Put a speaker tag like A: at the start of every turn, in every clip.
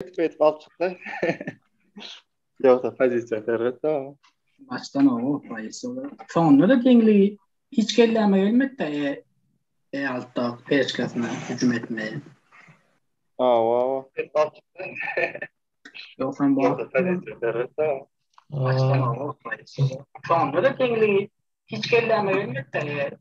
A: Etip alıp çıktı. Yoksa pozisyon terörist tamam.
B: Baştan o fayısı olarak. Sonunda da dengliği hiç kelleme gelmedi de altta peşkasına hücum etmeye.
A: Aa. Etip alıp çıktı.
B: Yoksa bu
A: Yoksa pozisyon terörist tamam.
B: baştan o fayısı olarak. Sonunda da dengliği hiç kelleme gelmedi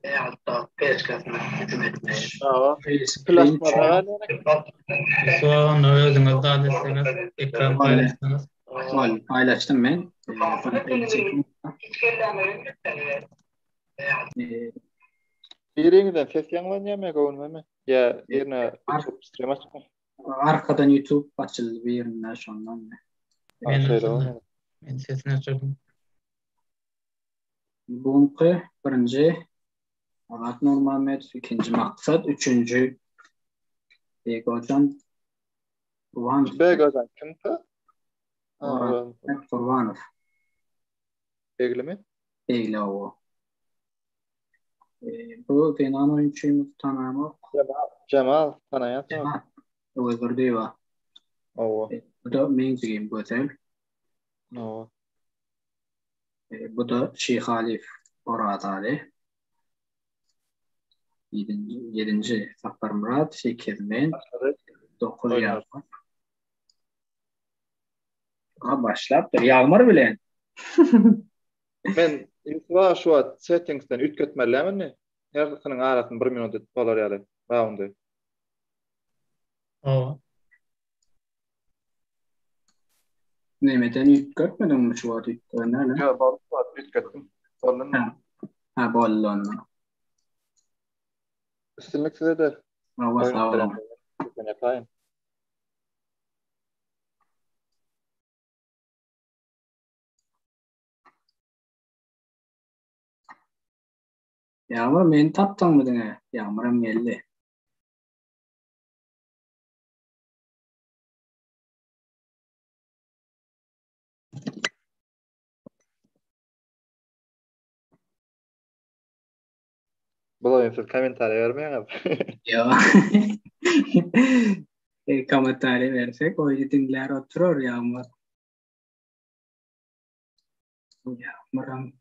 B: de altta peşkasına hücum etmeye.
A: Aa.
B: Face'in
A: Plasma da var yani.
C: Soğanı özünüz daha deseniz, ekran
B: Vale,
C: paylaşsanız.
B: vale, paylaştım ben.
A: Hiç kelleme gelmedi.
B: E,
A: Birinizden ses yanılan koyun mı? Ya
B: e,
A: yerine YouTube stream açma.
B: Arkadan YouTube açıldı bir yerinden şondan.
A: Ha
C: Men
A: şöyle
C: özüne,
A: olmadı.
C: men sesini açırdım.
B: Bugünkü birinci Alat Nurmahmet, ikinci maksat, üçüncü Begocan Kurvanov.
A: Begozan kimdi? Ha
B: Orhan
A: oran.
B: Kurvanov.
A: Egli mi?
B: Beyle o. Bu Kenan oyuncuyumuz tamamı.
A: Cemal tanıyat mı?
B: Cemal. Uygur Diva.
A: Oo.
B: Bu da Menzigim Götel.
A: Oo.
B: Bu da Şeyh Halif Murat Ali. Yedinci Zafer Murat. 8 men. 9
A: Oynar.
B: Yağmur. Ha başlaptır. Yağmur bilen.
A: Men intiba şu at settings'ten ütkötmerlämin mi? Herkesinin arasyn 1 minut bolar ýaly. Roundy.
C: O,
B: Nemeden yük görmedin mi şu adı? Nerede?
A: Ya bar şu at ütkötdim. Bolan
B: Ha, ha bollon.
A: üstünlük size de
B: Hava
A: oyun
B: sağlam.
A: yapayım.
B: Yağmur men taptan mı dine? Yağmurum geldi.
A: Bu oyun siz komentariy vermeýän
B: Yo. Komentari versek oydu dinler oturur Yağmur. Yağmurum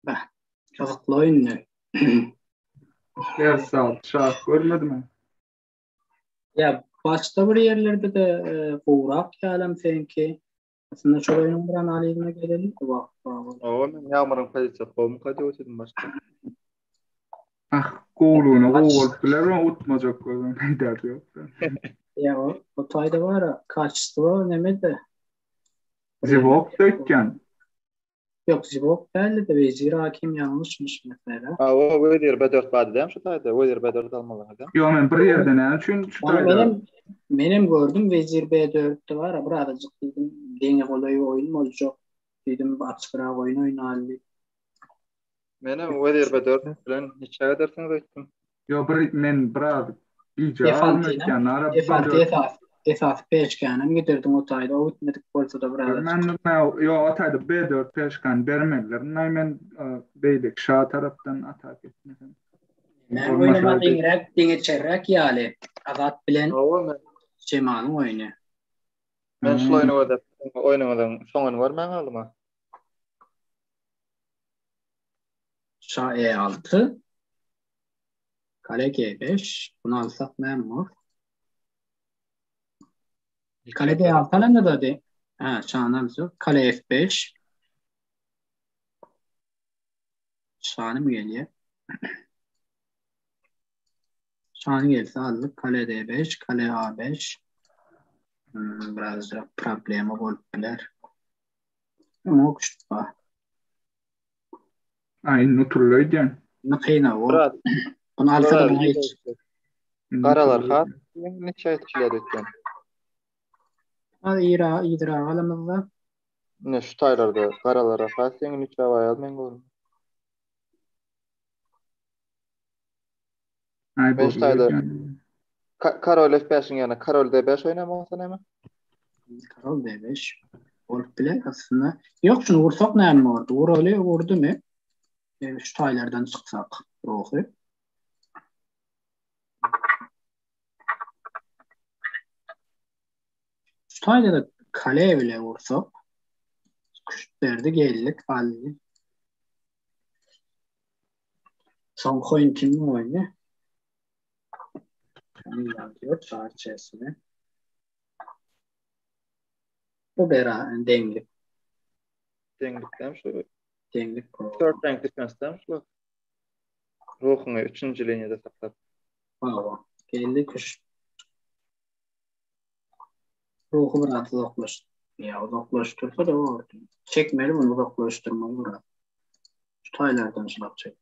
B: Bah, çocuklu oyunu.
D: Ders aldı. Şarkı görmedi mi?
B: Ya başta bir yerlerde de uğrak gelem sanki. Aslında şu oyunun bir analizine gelelim de bak.
A: men ýagmyryň pedisi gowum kady ötedin başda.
D: Ah, goğluğuna goğuldular ama utmacak gözüm. Ne derdi yok.
B: Ya o tayda var ya kaçtı o nemede.
D: Zibok dökken.
B: Yok Zibok belli de vezir hakim yanlışmış mesela.
A: O Wedir Bedört bady däm şu taýda. Wedir Bedört almaly däm.
D: Yo men bir ýerde näme üçin şu
B: Yani
D: taýda
B: benim gördüm vezir B4'te var ya buradacık dedim. Denge kolay oyun olacak. dedim açıkra oyun oynaly.
A: Menem Weather 4 bilen neçe edersiňiz aýtdym.
D: Yo men biraz iýje
B: Defaltina.
D: almyşdan arap
B: Defaltina esas peşkenem giderdim o taýda o gitmedik bolsa da biraz.
D: men yo atayda B4 peşkan bermediler. Men beýlik şa tarapdan atak etmedim.
B: Men oynamagy ýerek diňe çerrek ýaly. Azat bilen
A: Hawa men
B: Cemalyň oýny.
A: men şol oýnamadan soňany görmäň aldyma.
B: Şa E6 kale G5 bunu alsak memur. Kale D6 alanda da de. Ha, şanamız kale F5. Şanım geliyor. Şanı gelse aldık. Kale D5, kale A5. Biraz da problemi olabilir. Ama okuştu.
D: Ay nuturlaýdy.
B: Nakayna o.
A: Biraz
B: Bunu alsa da bana hiç.
A: Garalar hat neçe etkiler etken.
B: Hadi idra alamızda.
A: Ne şu taýlarda garalara has ýeňi neçe aýal men görüm.
D: Ay
A: Ben şu taýda
D: bolýar.
A: Karol F5'in ýana Karol D5 oýnamaksa näme?
B: Karol D5. Olup bile aslında. Yok şunu vursak näme oldu? Vurdu mu? Şu taylardan çıksak. Ruhu. Şu tayda da kale bile vursak. Kuşlardı geldik. Halli. Son koyun kimin oyunu? Kamil diyor çarçesine. Bu bera denglik.
A: Deňlikden şu
B: Denglik.
A: 4 rank defense'den şu. Ruhuny 3-nji linýada saklap.
B: Bravo. Geldi kuş. Ruhu biraz uzaklaştı. Ya uzaklaştırsa da o. Çekmeli bunu uzaklaştırmalı biraz. Şu taylardan şılap çek.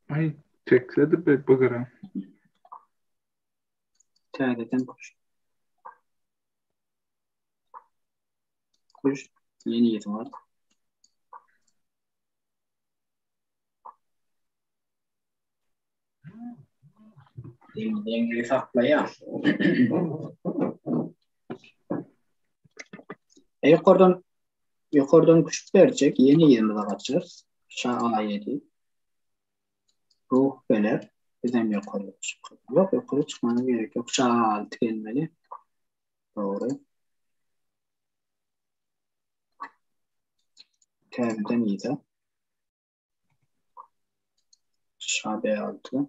D: Ay çekledi be bugara.
B: Tədədən kuş. Kuş. Yeni yetim var. Dengeyi saklayalım. Yukarıdan kuş verecek. Yeni yerimize kaçırız. Şah A7. Ruh beler. Bizden yukarı çıkıyor. Yok yukarı çıkmanı gerek yok. Şah A6 gelmeli. Doğru. Tədədən iyi de. Şah B6.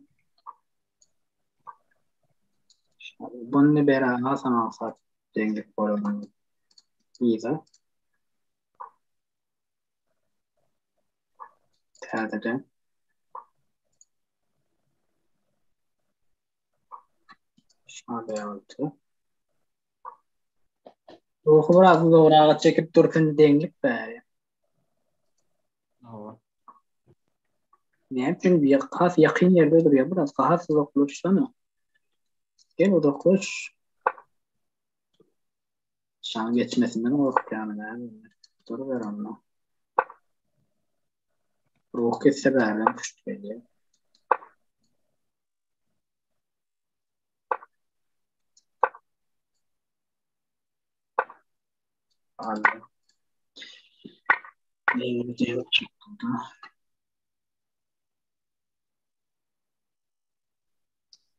B: Bununla beraber Hasan Alsat denglik programı iyi de. Tədədən. Şah B6. Ruhu biraz doğru çekip dursun denglik be.
A: Hawa.
B: Ne için bir kas yakın yerde duruyor. Biraz kahatsız okulursana. Gel odaklaş. Şan geçmesinden korkuyorum. Dur ver onu. Ruh kesse beraber kuştu geliyor. Aldım. Neyimizde çıktı.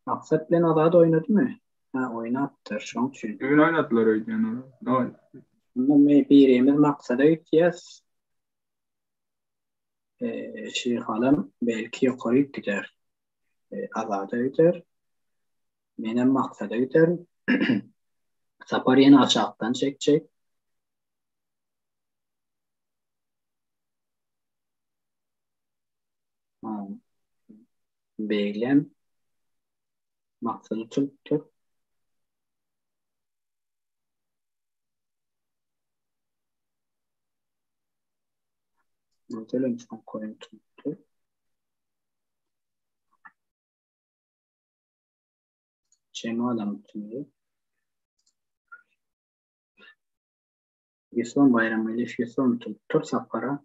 B: Maksat bilen adada oynadı mı? Ha oynattır şu an çünkü.
D: Bugün oynadılar öýdüň onu.
B: Bunda birimiz maksada gideceğiz. Şeyh Alem belki yukarı gider. Adada gider. Benim maksada gider. Sapar yeni aşağıdan çekecek. Beylem maksadı tuttu. Modelin son koyun tuttu. Cemal tuttu. Füson bayramıyla Füson tuttur sapara.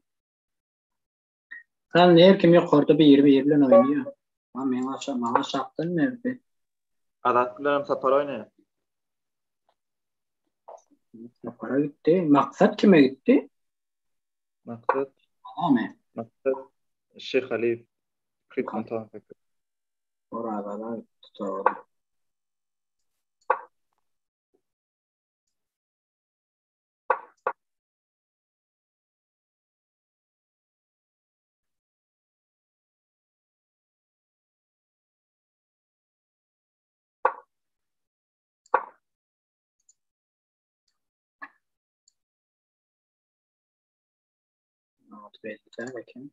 B: Sen her kim yukarıda bir 20 oynuyor. Ama bana şaptın nerede?
A: Adat bilen sapar oynayın.
B: Sapara gitti. Maksat kime gitti?
A: Maksat Şeyh Halif Kripton Tafek.
B: Orada gitti. Doğru. Not belirten bakayım.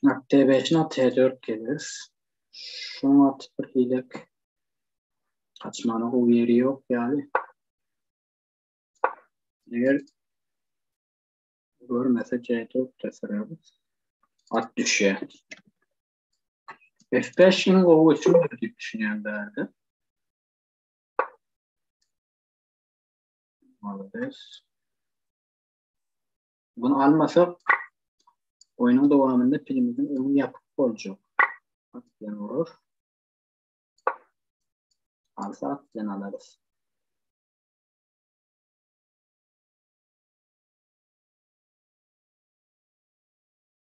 B: T5'in T4 geliriz. Şu at bir hilek kaçmana o yeri yok yani. Eğer görmese C4 tasarımız at düşüyor. F5'in o için bir düşünenlerdi. Alırız. Bunu almasak oyunun devamında pilimizin onu yapıp olacak. Atlayan vurur. Alsa atlayan alırız.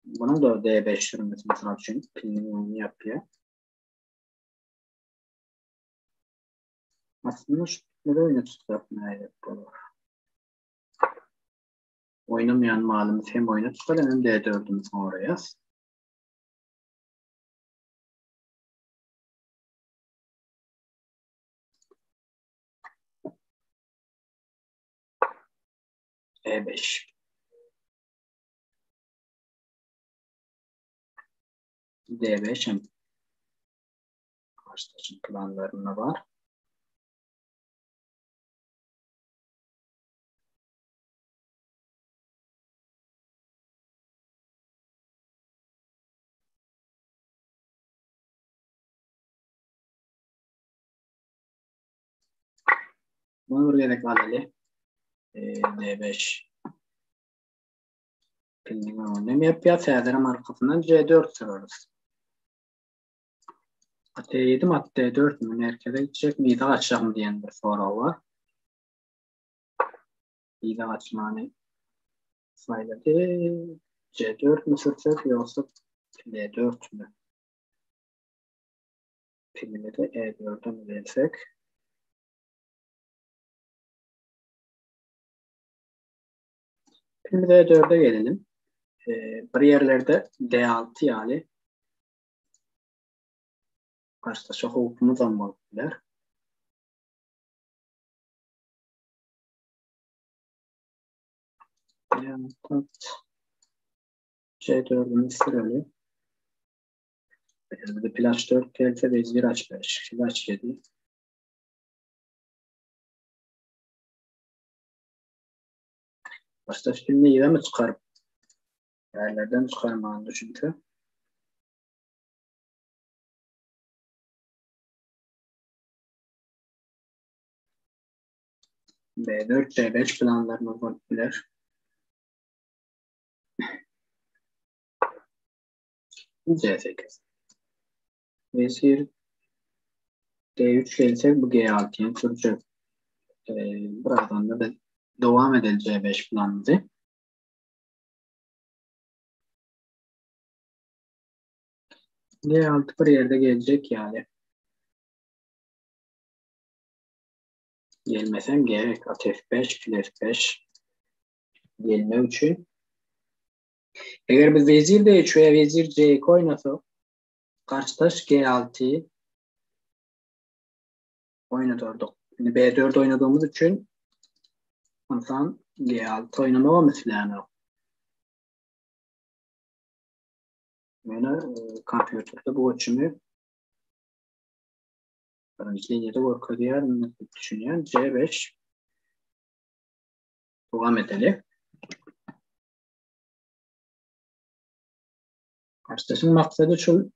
B: Bunun da D5 sürmesi mesela için pilinin onu yapıyor. Aslında şu böyle oyunu tutmaya yapıyorlar. Oynamayan malımız hem oyunu tutar hem D4'ümüzü oraya. E5. D5 hem karşılaşın planlarında var. Bunu buraya da alalım. D5. Pilinin önüne mi yapıyor? F'lerin arkasından C4 süreriz. T7 mi T4 mü? Merkeze gidecek miydi? Açacak mı diyen bir soru var. İyi de açmanı sayıladı. C4 mü sürsek yoksa D4 mü? Pilini de E4'e mi versek? Pilini de E4'e gelelim. Bariyerlerde D6 yani. Karşılaşa hukukumuz olmalıdır. C4'ünü sıralı. Bir de Plaj 4 gelse vezir H5. Plaj 7. Başta şimdi yine mi çıkarıp yerlerden çıkarmanı düşündü. B4, C5 planlarını olabilir. C8. Vezir D3 gelse bu G6'ya sürecek. Buradan da devam edelim C5 planımızı. D6 bir yerde gelecek yani. Gelmesem gerek. At F5, fil F5. Gelme için Eğer biz vezir D3 veya vezir C2 oynasak, karşıdaş G6'yı oynatırdık. Şimdi B4 oynadığımız için insan G6 oynamamız lazım. Yani kompüterde bu ölçümü birinci liniyede orkadiyer düşünüyen C5 devam edelim. Karşıdaşın maksadı şu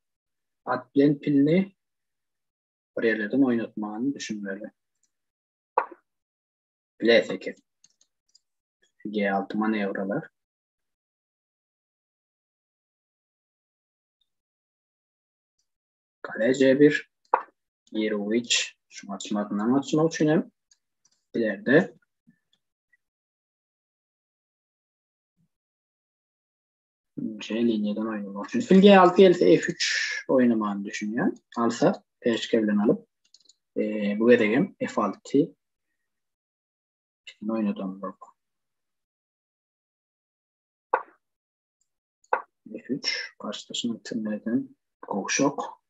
B: at bilen pilini bir yerlerden oynatmanı düşünmeli. Bilesek G6 manevralar. Kale C1 Yerovic şu açmadan açmak için ileride C linyadan oynamak için. Fil G6 gelse F3 oynamanı düşünüyor. Alsa peşkevlen alıp bu edeyim F6 oynadım bak. F3 karşıdaşın bitirmeden kovşok.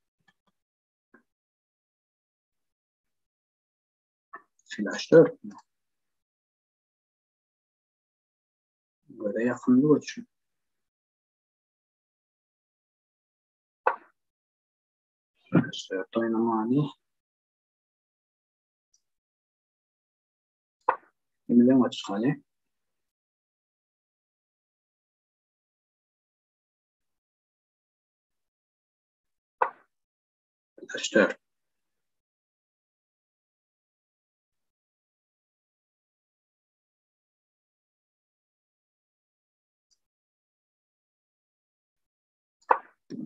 B: Flash 4 mü? Böyle yakınlık için. Flash 4 oynamanı. Yeniden açık hali. Flash 4.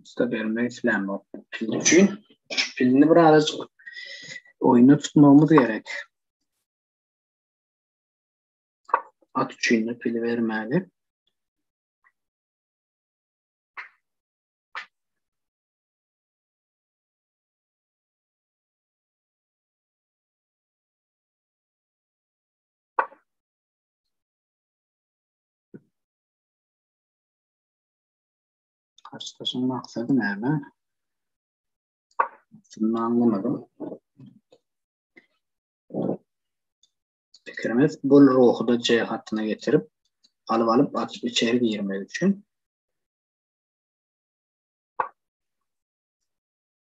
B: İşte vermek falan var. Pil için pilini birazcık oyunu tutmamız gerek. At için pili vermeli. Karşıdaşın maksadı ne hemen? Bunu anlamadım. Fikrimiz bu ruhu da C hattına getirip alıp açıp içeri girmek için.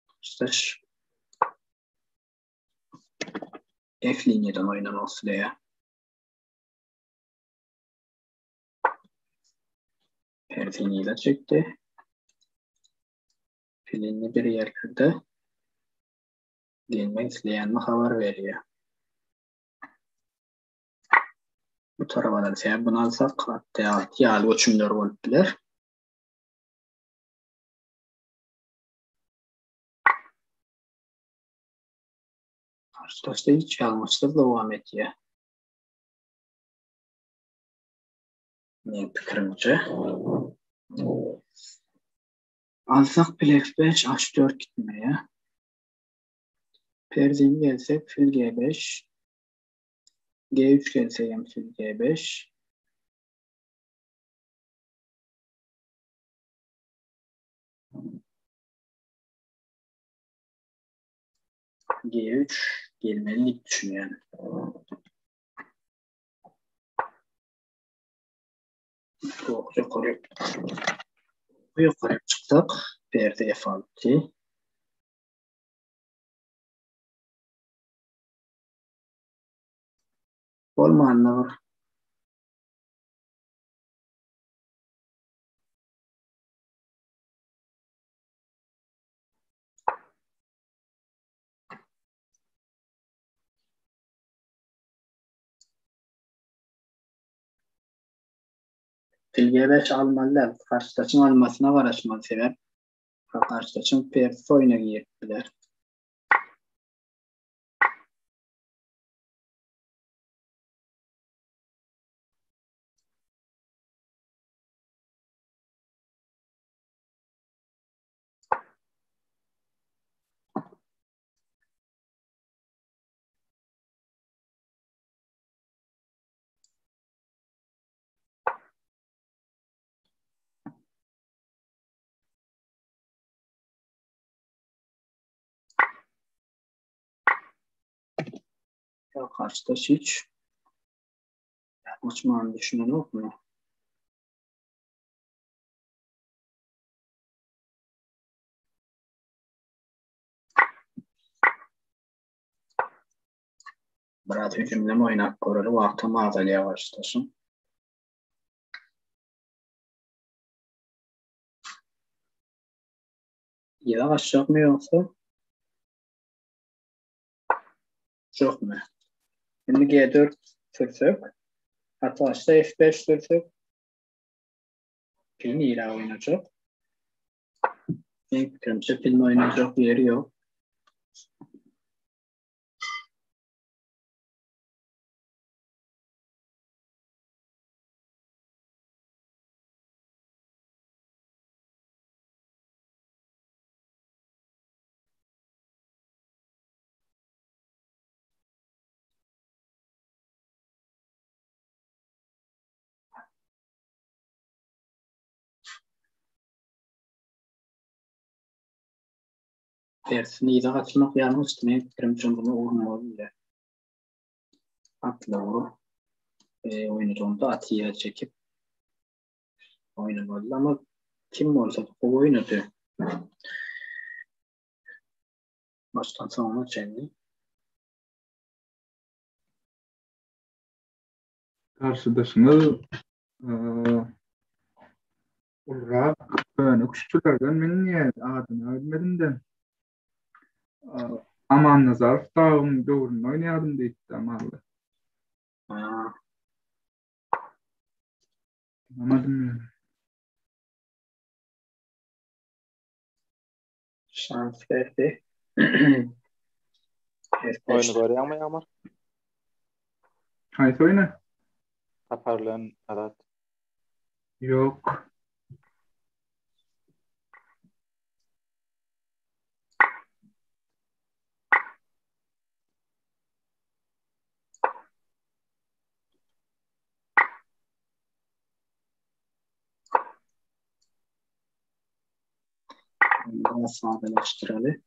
B: Karşıdaş F linyadan oynaması diye. Perdiniyle çekti. Filini bir yerlerde gelmek isteyen haber veriyor. Bu tarafa da sebep bunu alsak hatta yağlı ölçümler olup bilir. Karşıdaşta hiç yanlışlık devam ediyor. Benim fikrimce. Alsak Black 5 H4 gitmeye. Perzin gelsek fil G5. G3 gelse hem fil G5. G3 gelmelilik düşünüyorum. Yukarı çıktık. Perde F6. Olmayanlar var. Fil G5 almalılar. Karşıdaşın almasına var açmalı sebep. Karşıdaşın perde oyuna girdiler. Ya karşıdaş hiç yapmaçmanı düşünen yok mu? Biraz hücumla mı oynak korur? Vakti mağazalıya başlasın. Ya aşağı mı yoksa? Çok mu? Şimdi G4 sürsek. Hatta işte F5 sürsek. Film ile oynayacak. Benim fikrimce film oynayacak bir yeri yok. Dersini iyi açmak yanlış. Benim fikrimce bunu olmalı ya. Atla o. Oyuncunu atıya çekip oynamalı ama kim olsa o oynadı. Baştan sona çeldi.
D: Karşıdaşınız Ulrak böyle küçüklerden men niye adını bilmedim de Aman Nazarov dağın doğrunu oynayadım deyip amalı.
B: Ha,
D: Anlamadım ya.
B: şans verdi.
A: Oyunu
B: F5.
A: görýär mi Ýamar?
D: Hayt oyna?
A: Taparlan adat.
D: Yok.
B: Daha sadeleştirelim.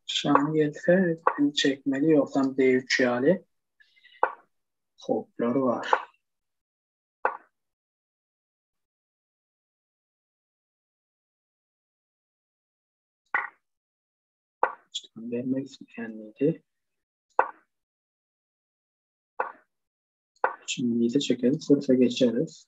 B: Şanı gelse çekmeli yoksam D3 yali. Hopları var. Vermek isteyenliydi. Şimdi iyice çekelim. Sırfa geçeriz.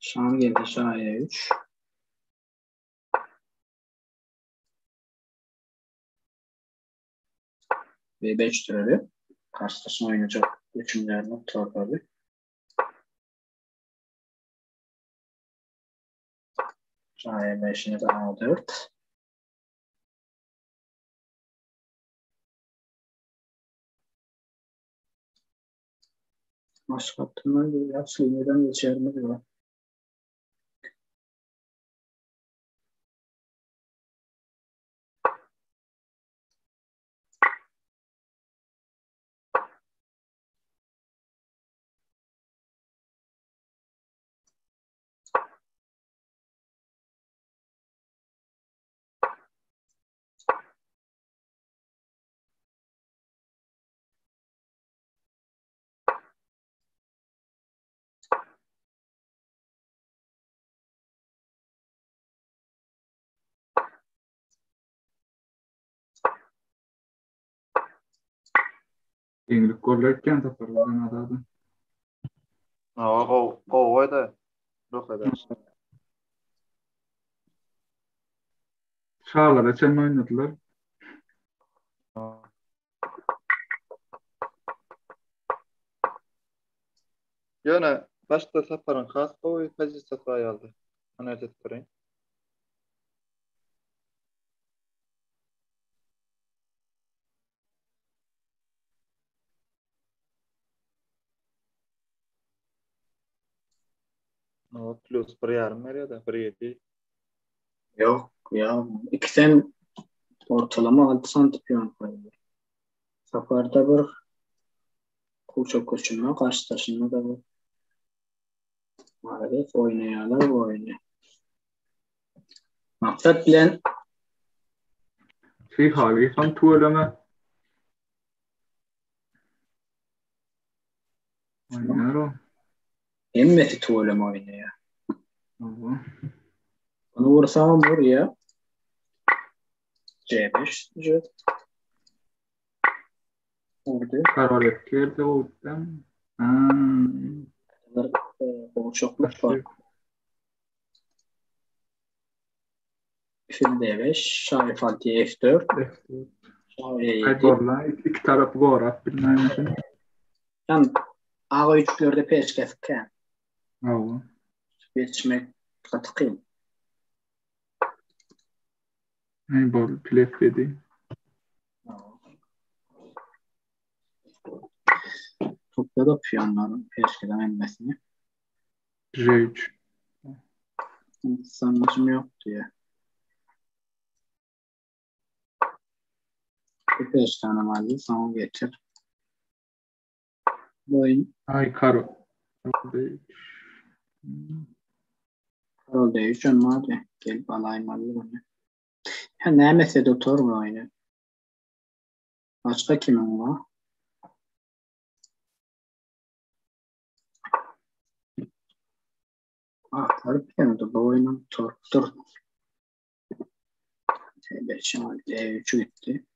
B: Şanı geldi şahaya 3. Ve 5 türevi. Karşılaşma oynayacak üçüncüler noktalar tabi. Şahaya 5'ini de A4. Başka hattından biraz neden geçerli var.
D: Englik gollerken taparlan adadı.
A: O da. Yok eder.
D: Şağlara çen oynadılar.
A: Ýöne başda saparyň has gowy pozisiýasy aýaldy. Onu etdirýin. No, plus 1,5 berýär-de, 1,7.
B: Yok ya. İkisen Ortalama 6 santim piyon koyulur. Safarda bir kulçak koşulma, karşı taşınma da bu. Maalesef oynayanlar bu oyunu. Maksat bilen
D: Şey halifan tuvalama. Oynar o.
B: emmeti tuvalama oynuyor.
D: Allah.
B: Onu vursam buraya. C5. Vurdu.
D: Kararet geldi oldum.
B: Kulçakluk var. Fil D5. Şah F6 F4. Şah
D: Ay
B: E7.
D: borla iki tarafı gorak bilmem.
B: Yani A3'lerde peşkefen.
D: Allah.
B: Geçmek katıkıyım.
D: Ay bor plef dedi.
B: Topladı piyonların peşkeden emmesini.
D: C3.
B: Sanmışım yoktu ya. Bir peşkeden amalıyı sana getir. Bu oyun
D: Ay karo. C3.
B: Karol D3 önüne gelip alayım alayım bunu. Ya ne mesela doktor mu oyunu? Başka kimin var? Tarık yanında bu oyunun torktur. T5 D3'ü gitti.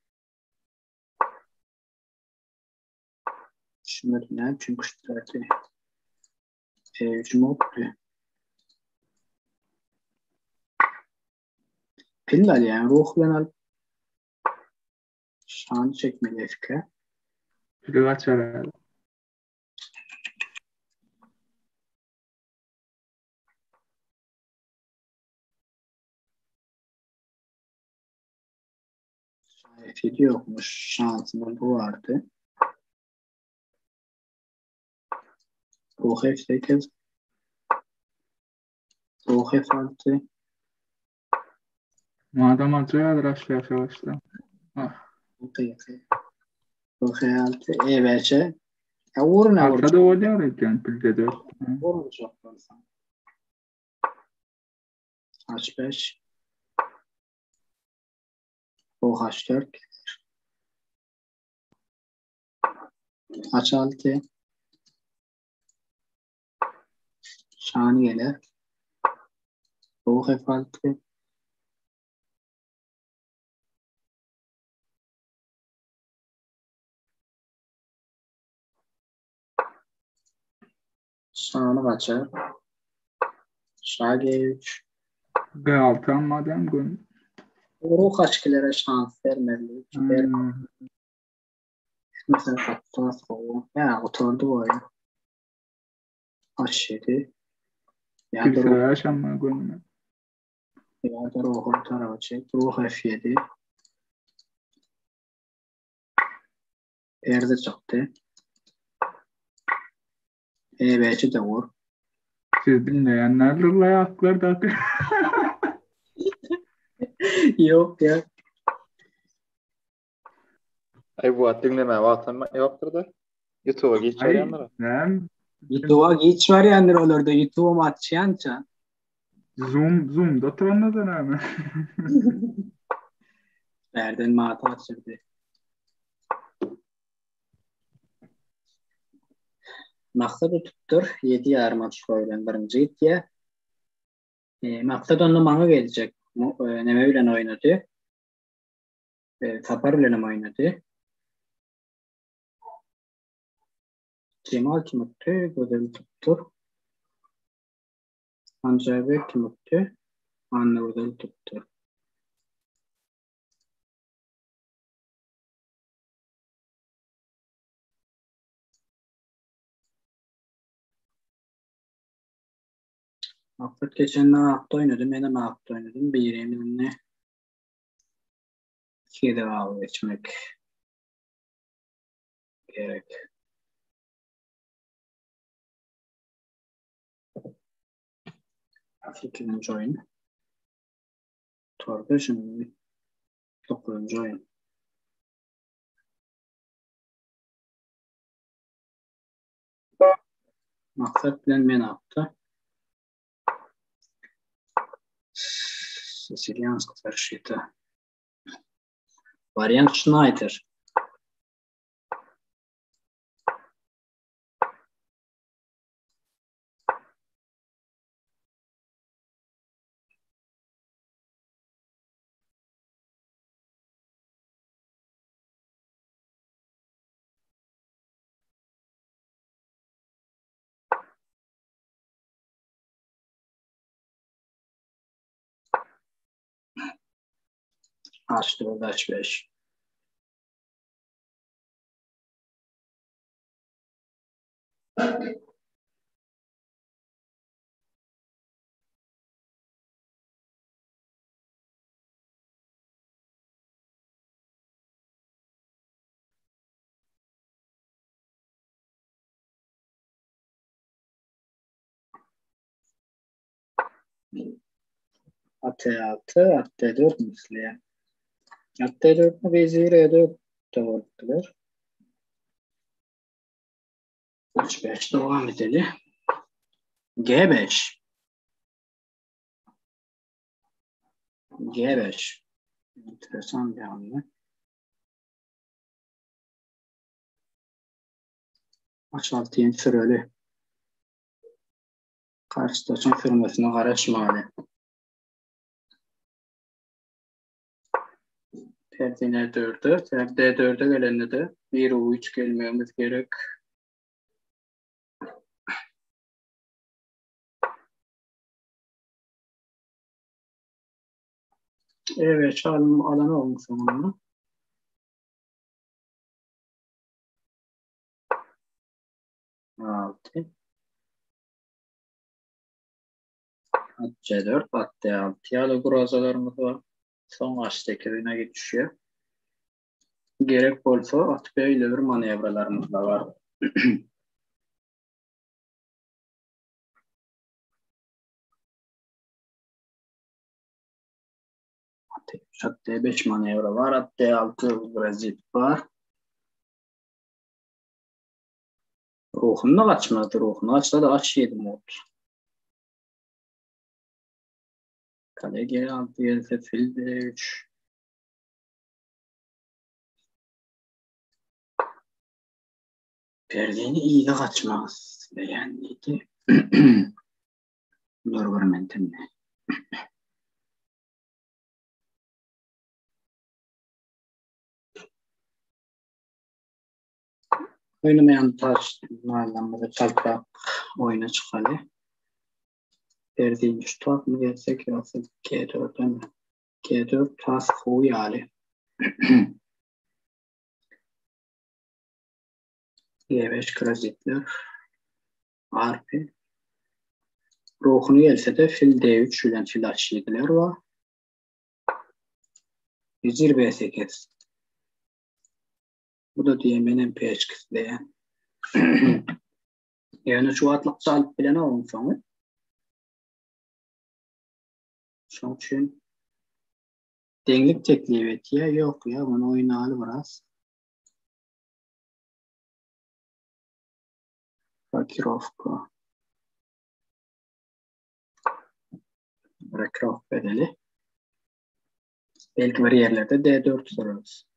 B: Şunları ne? Çünkü şu tarafı D3'üm oldu. Piller yani ruhlan alıp şanı çekmeli fikre.
D: Pili kaçar herhalde.
B: F7 yokmuş. Şansında bu vardı. Ruh F8. Ruh F6.
D: Madem acıyadır aşağı yavaşla.
B: Ruh E6. E5'e. Ya uğruna
D: Arkada oynuyor iken pilde 4.
B: vuracak. H5. Ruh H4. H6. Şanı gelir. Ruh F6. Şanı kaçar. Şah G3.
D: B6 madem gün.
B: Ruh kaçkilere şans vermeli. Mesela kaptan soğuk. Ya oturdu bu oyun. H7. Ya da
D: Pilse
B: ruh.
D: yaşanma gün.
B: Ya da ruhun tarafa çek. Ruh F7. Perde çıktı. E5'i de vur.
D: Siz dinleyenlerle ayaklar da.
B: Yok ya.
A: Ay bu at dinleme vatan yoktur da. YouTube'a geç
D: Ay
A: arayanlara.
D: ne?
B: YouTube'a geç var yani oralarda. YouTube'a mı atacaksın?
D: Zoom'da tornadan hemen.
B: Nereden mi atacırdı? Maksadı tuttur. 7 yarım açık oylan birinci git ya. Maksat onunla bana gelecek. Neme bilen oynadı. Tapar bilen oynadı. Cemal kim attı? Gözel tuttur. Ancak kim attı? Anne Gözel tuttur. Maksat geçen hafta oynadım. Ben de hafta oynadım. Bir yerimizle 2 devam geçmek gerek. İkinci oyun. Torba şimdi 9. oyun. Maksat bilen men aptı. Siciliansk защита. Variant Schneider. H4, H5. At6, at4 misli. At4'ü vezir E4 de vurdular. H5 devam edelim. G5. G5. Enteresan bir hamle. H6 yeni süreli. Karşıdaşın firmasına karışmalı. Perdine 4'ü. Perde 4'e gelende de bir U3 gelmemiz gerek. Evet, alanı olmuş onunla. Altı. At C4, at D6. Yalı kurazalarımız var. Son H8'ine geçiyor. Gerek olsa at B ile bir manevralarımız da var. At D5 manevra var. At D6 Brezit var. Ruhumda kaçmadı. Ruhunu açsa da H7 mod. Kale G6 gelse fil D3. Perdeğini iyi de kaçmaz. Beğendiydi. Dur görmentim ne? Oynamayan taş mahallemde çalpak oyuna çıkalı. Perdeğini tutak mı gelsek yoksa G4'e mi? G4 tas fu yali. G5 krazitler. Arpi. Ruhunu gelse de fil D3 şöyle fil H7'ler var. Vezir B8. Bu da diyemenin P2'de. Yani şu atlıkta alıp bilen olmuş onu. Son için denglik teklif et ya yok ya bunu oyuna al biraz. Fakirovka. Rekrov bedeli. Belki bir yerlerde D4 sorarız.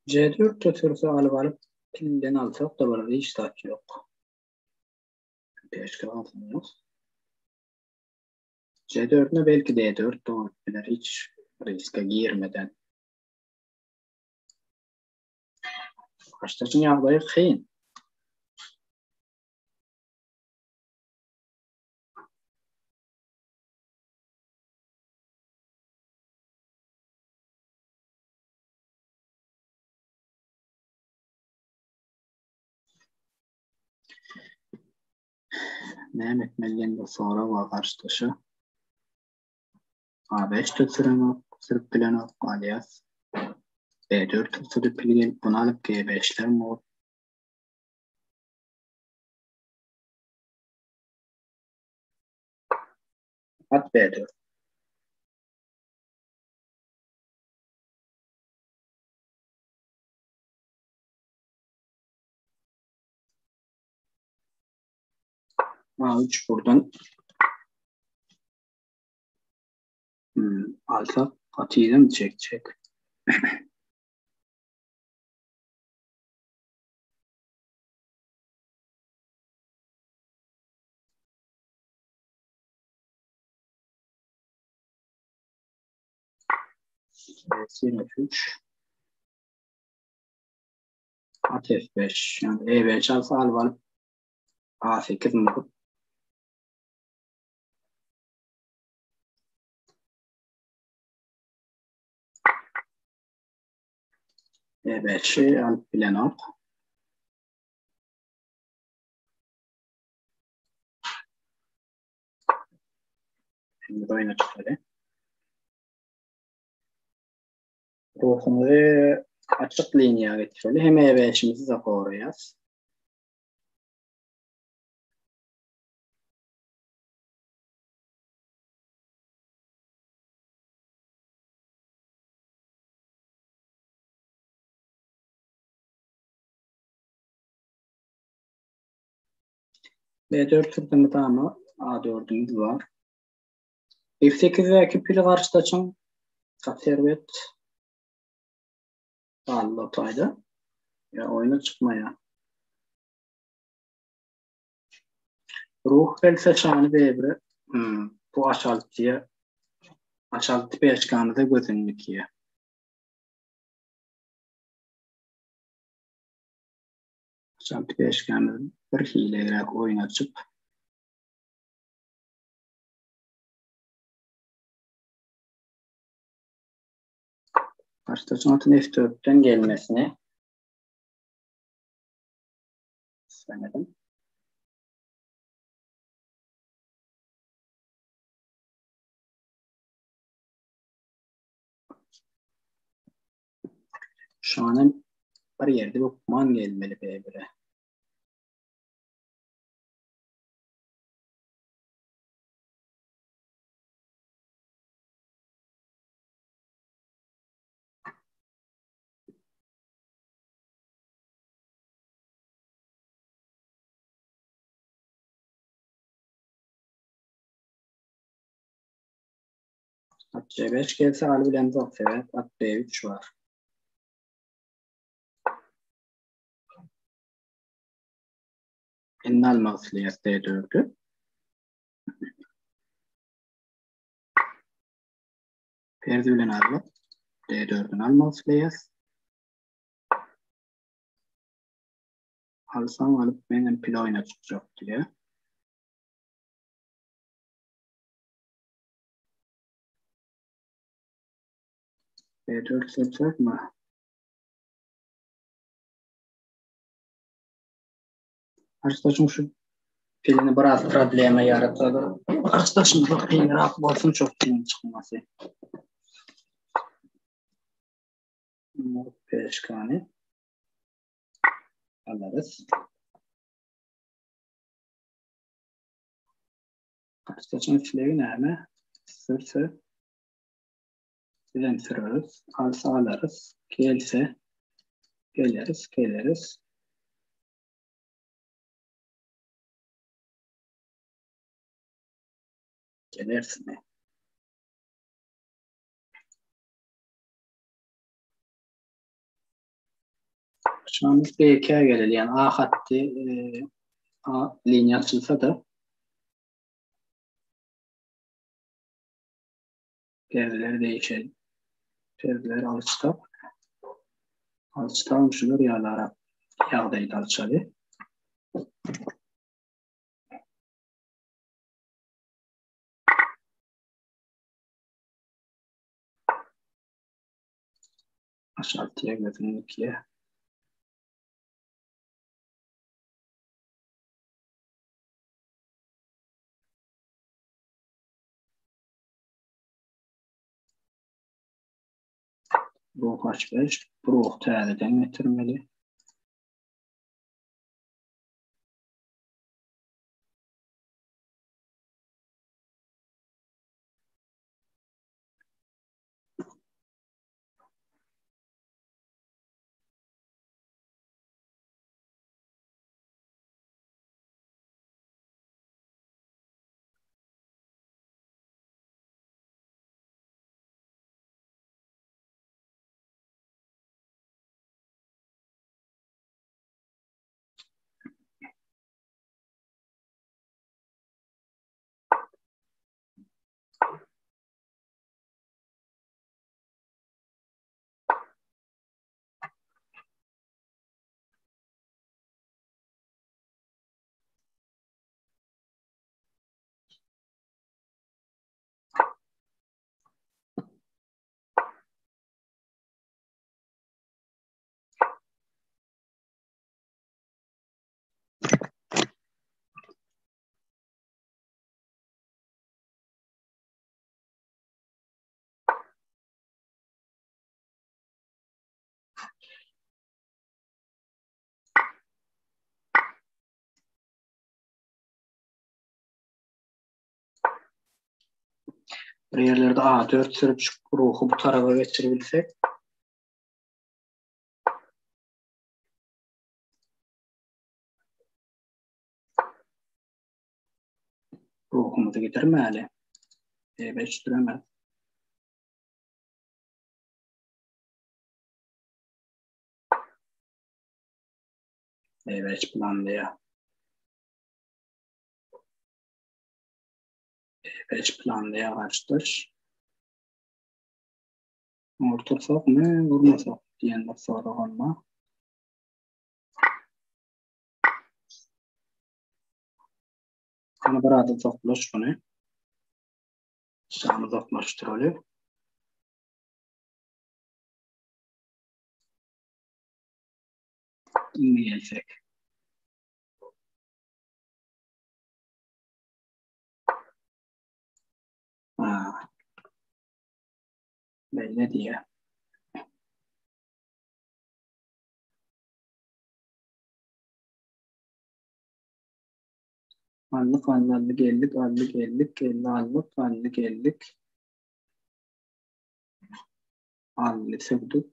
B: C4 tutursa alıp pilden alsak da burada hiç taç yok. Peşke altımız. C4'üne belki D4 doğabilir hiç riske girmeden. Karşıdaşın yağlayı kıyın. näme etmelinden sonra wa garşdyşy. A5 tötsürüňi sürüp bilen alias B4 tötsürüp bilen bunu alıp G5'ler mod at B4. A3 buradan alta atıyla mı çekecek? C3 at F5 yani E5 alsa alıp A8 mi? E5'i alıp bilen ok. Şimdi oyuna çıkarı. Ruhumuzu açık linyaya getirelim. Hem E5'imizi de koruyacağız. B4 turdamı tamam. A4'ümüz var. F8 ve pili karşıdaşın servet lotaydı. Ya oyuna çıkmaya. Ruh gelse şanı B1 bu aşaltıya aşaltı beşkanı da gözünlükiye. Aşaltı beşkanı bir hileyle oyuna çık. Karşıdaşın atın F4'ten gelmesini istemedim. Şu an bir yerde bir kuman gelmeli B1'e. At C5 gelse alabilen zafer. At B3 var. Eline almalıyız D4'ü. Perdülen alıp D4'ün almalıyız. Alsam alıp benim pil oyuna çıkacak diye. B4 seçecek mi? Arkadaşım şu pilini biraz probleme yarattı. Arkadaşım çok pilini rahat olsun çok pilin çıkması. Peşkani alırız. Arkadaşım fileyi nerede? Sırsı sürüyoruz. Alsa alırız. Gelse geliriz. Gelirsin. Şu an B2'ye gelelim. Yani A hattı A linya açılsa da perdeleri değişir. Perdeleri alçıtalmışlar yağlara yağdaydı alçalı. Aşaltıya götürün ikiye. ruh açmış. Ruh täriden getirmeli. Bir yerlerde A4 sürüp ruhu bu tarafa geçirebilsek. Ruhumuzu getirmeli. Beştiremez. Beş planlaya. Beş planlaya açtır. Ortursak mı, vurmasak diyenler sonra olma. Ana burada toplaş bunu. Şamı toplaştıralım. İnme gelsek. Belli diye. Allık allık geldik, allık geldik, geldi allık, allık geldik. Allık sevdik,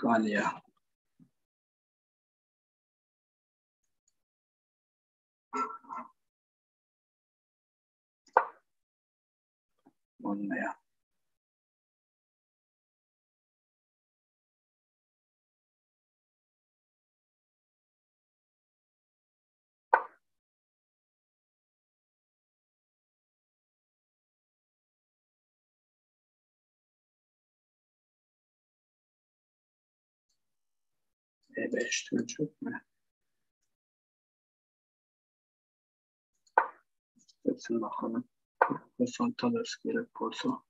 B: alya. Olmaya. Beş çocuk mu? Hepsine bakalım. Ve son talep gerek olsa.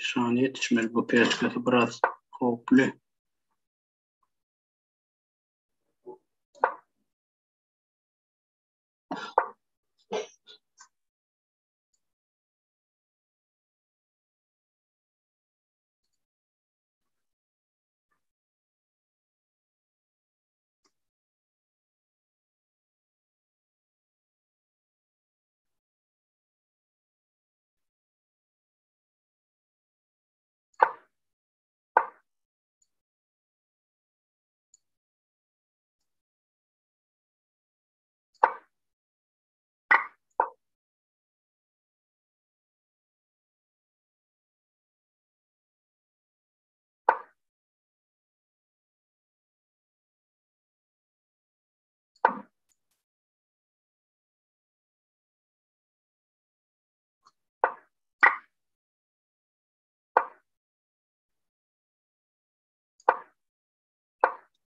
B: Şu an yetişmeli bu piyasası biraz hoplu.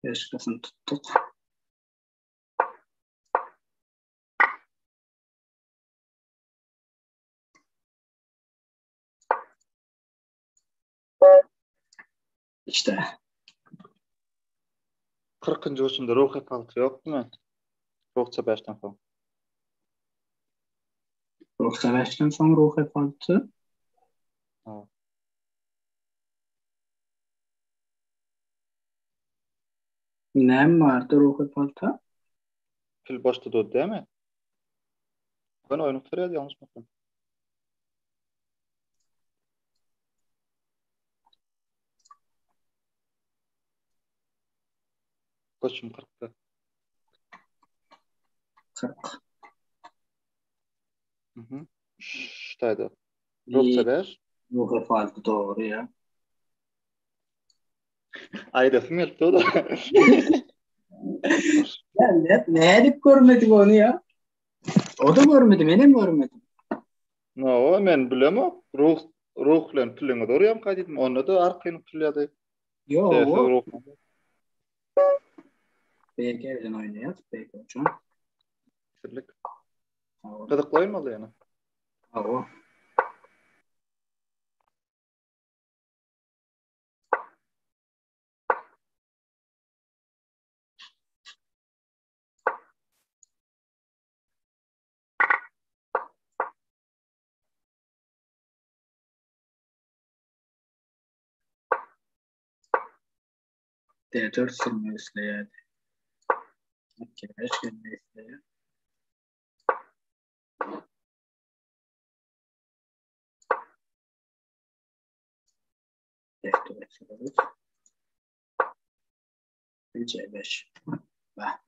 B: Peşkasını tuttuk. İşte
A: 40-njy ölçümde ruh hepalty ýokmy? Ruhça başdan soň.
B: ruh savaştan soň ruh hepalty.
A: Ha.
B: Näme bardy ruh hepalty?
A: Pil başda död däme? Ben oyunu türedi ýalňyş mı? Koçum 40'da.
B: 40.
A: Mhm. Ştaýda. Ruhça baş.
B: Ruh hepalty doğru ya.
A: Aýdasyn geldi o da.
B: Ne edip görmedik onu ya? O da görmedi, benim görmedim.
A: No, men bilemo. Ruh bilen piliňe dorýam kaýdym. Onda da arkyny pilýady.
B: Yo,
A: Sesi
B: o
A: ruh.
B: BG bilen oynayat, BG hocam.
A: Sirlik.
B: O.
A: Gıdıklaýmaly ýa-ni.
B: O. D4 sürme üstleyedi. 2-5 gelme üstleyedi. F4 sürüyoruz. C5. Bah.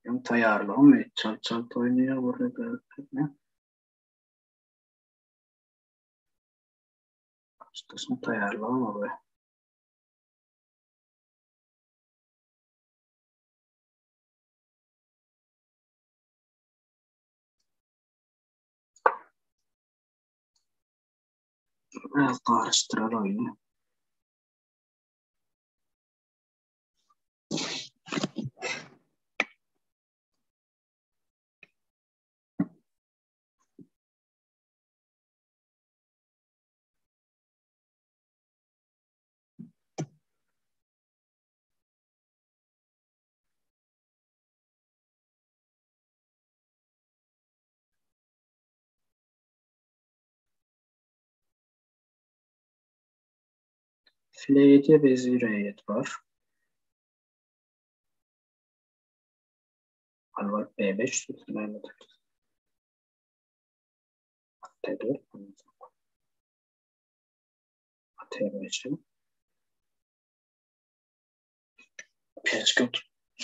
B: Yung tayarlı mı? Çal oynuyor burada. İşte tayarlı ama be. Biraz karıştırar oyunu. File vezir heyet var. Alvar B5 tutmayla takır. T4. T5'i.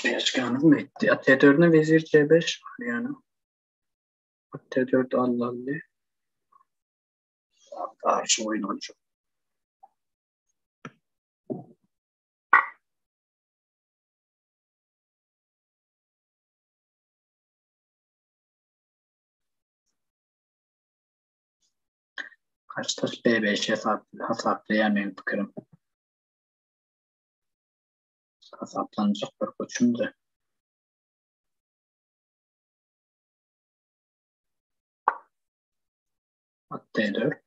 B: Peşkanız mı etti? T4'üne vezir C5 var yani. T4 Allah'lı. Karşı oyun olacak. Kaç taş B5'e hesaplayamıyorum fikrim. Hesaplanacak bir koçum da. D4.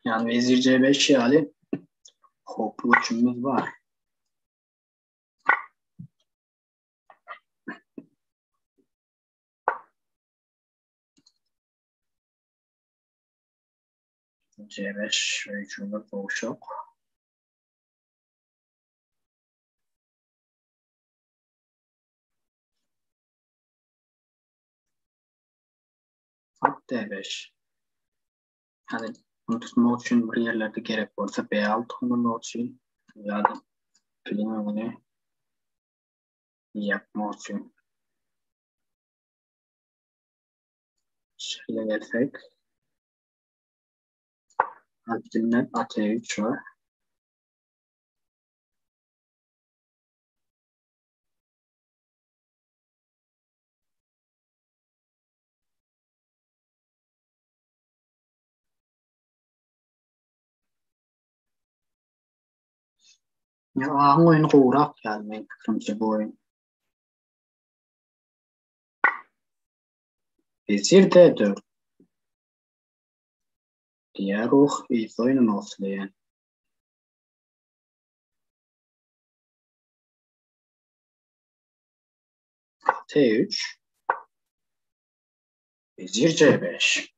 B: Yani vezir C5 yani hoplu koçumuz var. C5 ve hücumda boş yok. At D5. Hani bunu tutmak için bir yerlerde gerek olsa B6 olmak için ya da filmini yapmak için. Şöyle gelsek. Altından AT3 var. Ya ağın oyunu qowrak gelmeyin fikrimce bu oyun. Vezir D4. Diğer ruh iz oyunun osleyen. T3. Vezir C5.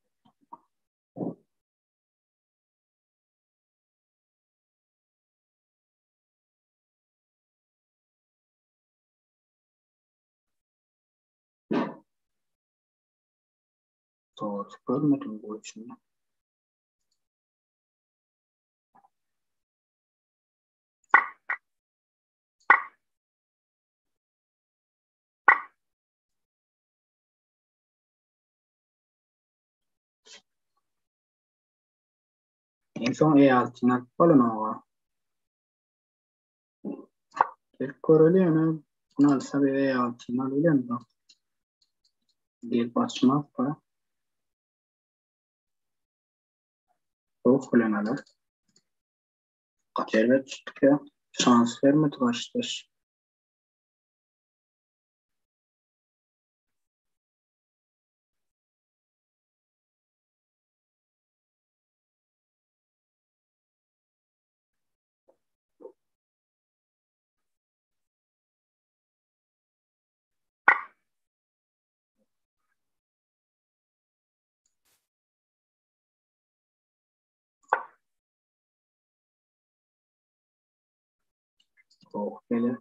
B: Doğru. Görmedim bu üçünü. En son E6'ına falan o. İlk köreliyor ne? Bunu alsa bir E6'ına alıyor mu? Bir başmaz da. Çok falan alır. Kaçerbe çıktık ya. Şans vermedi başlar. Çok böyle.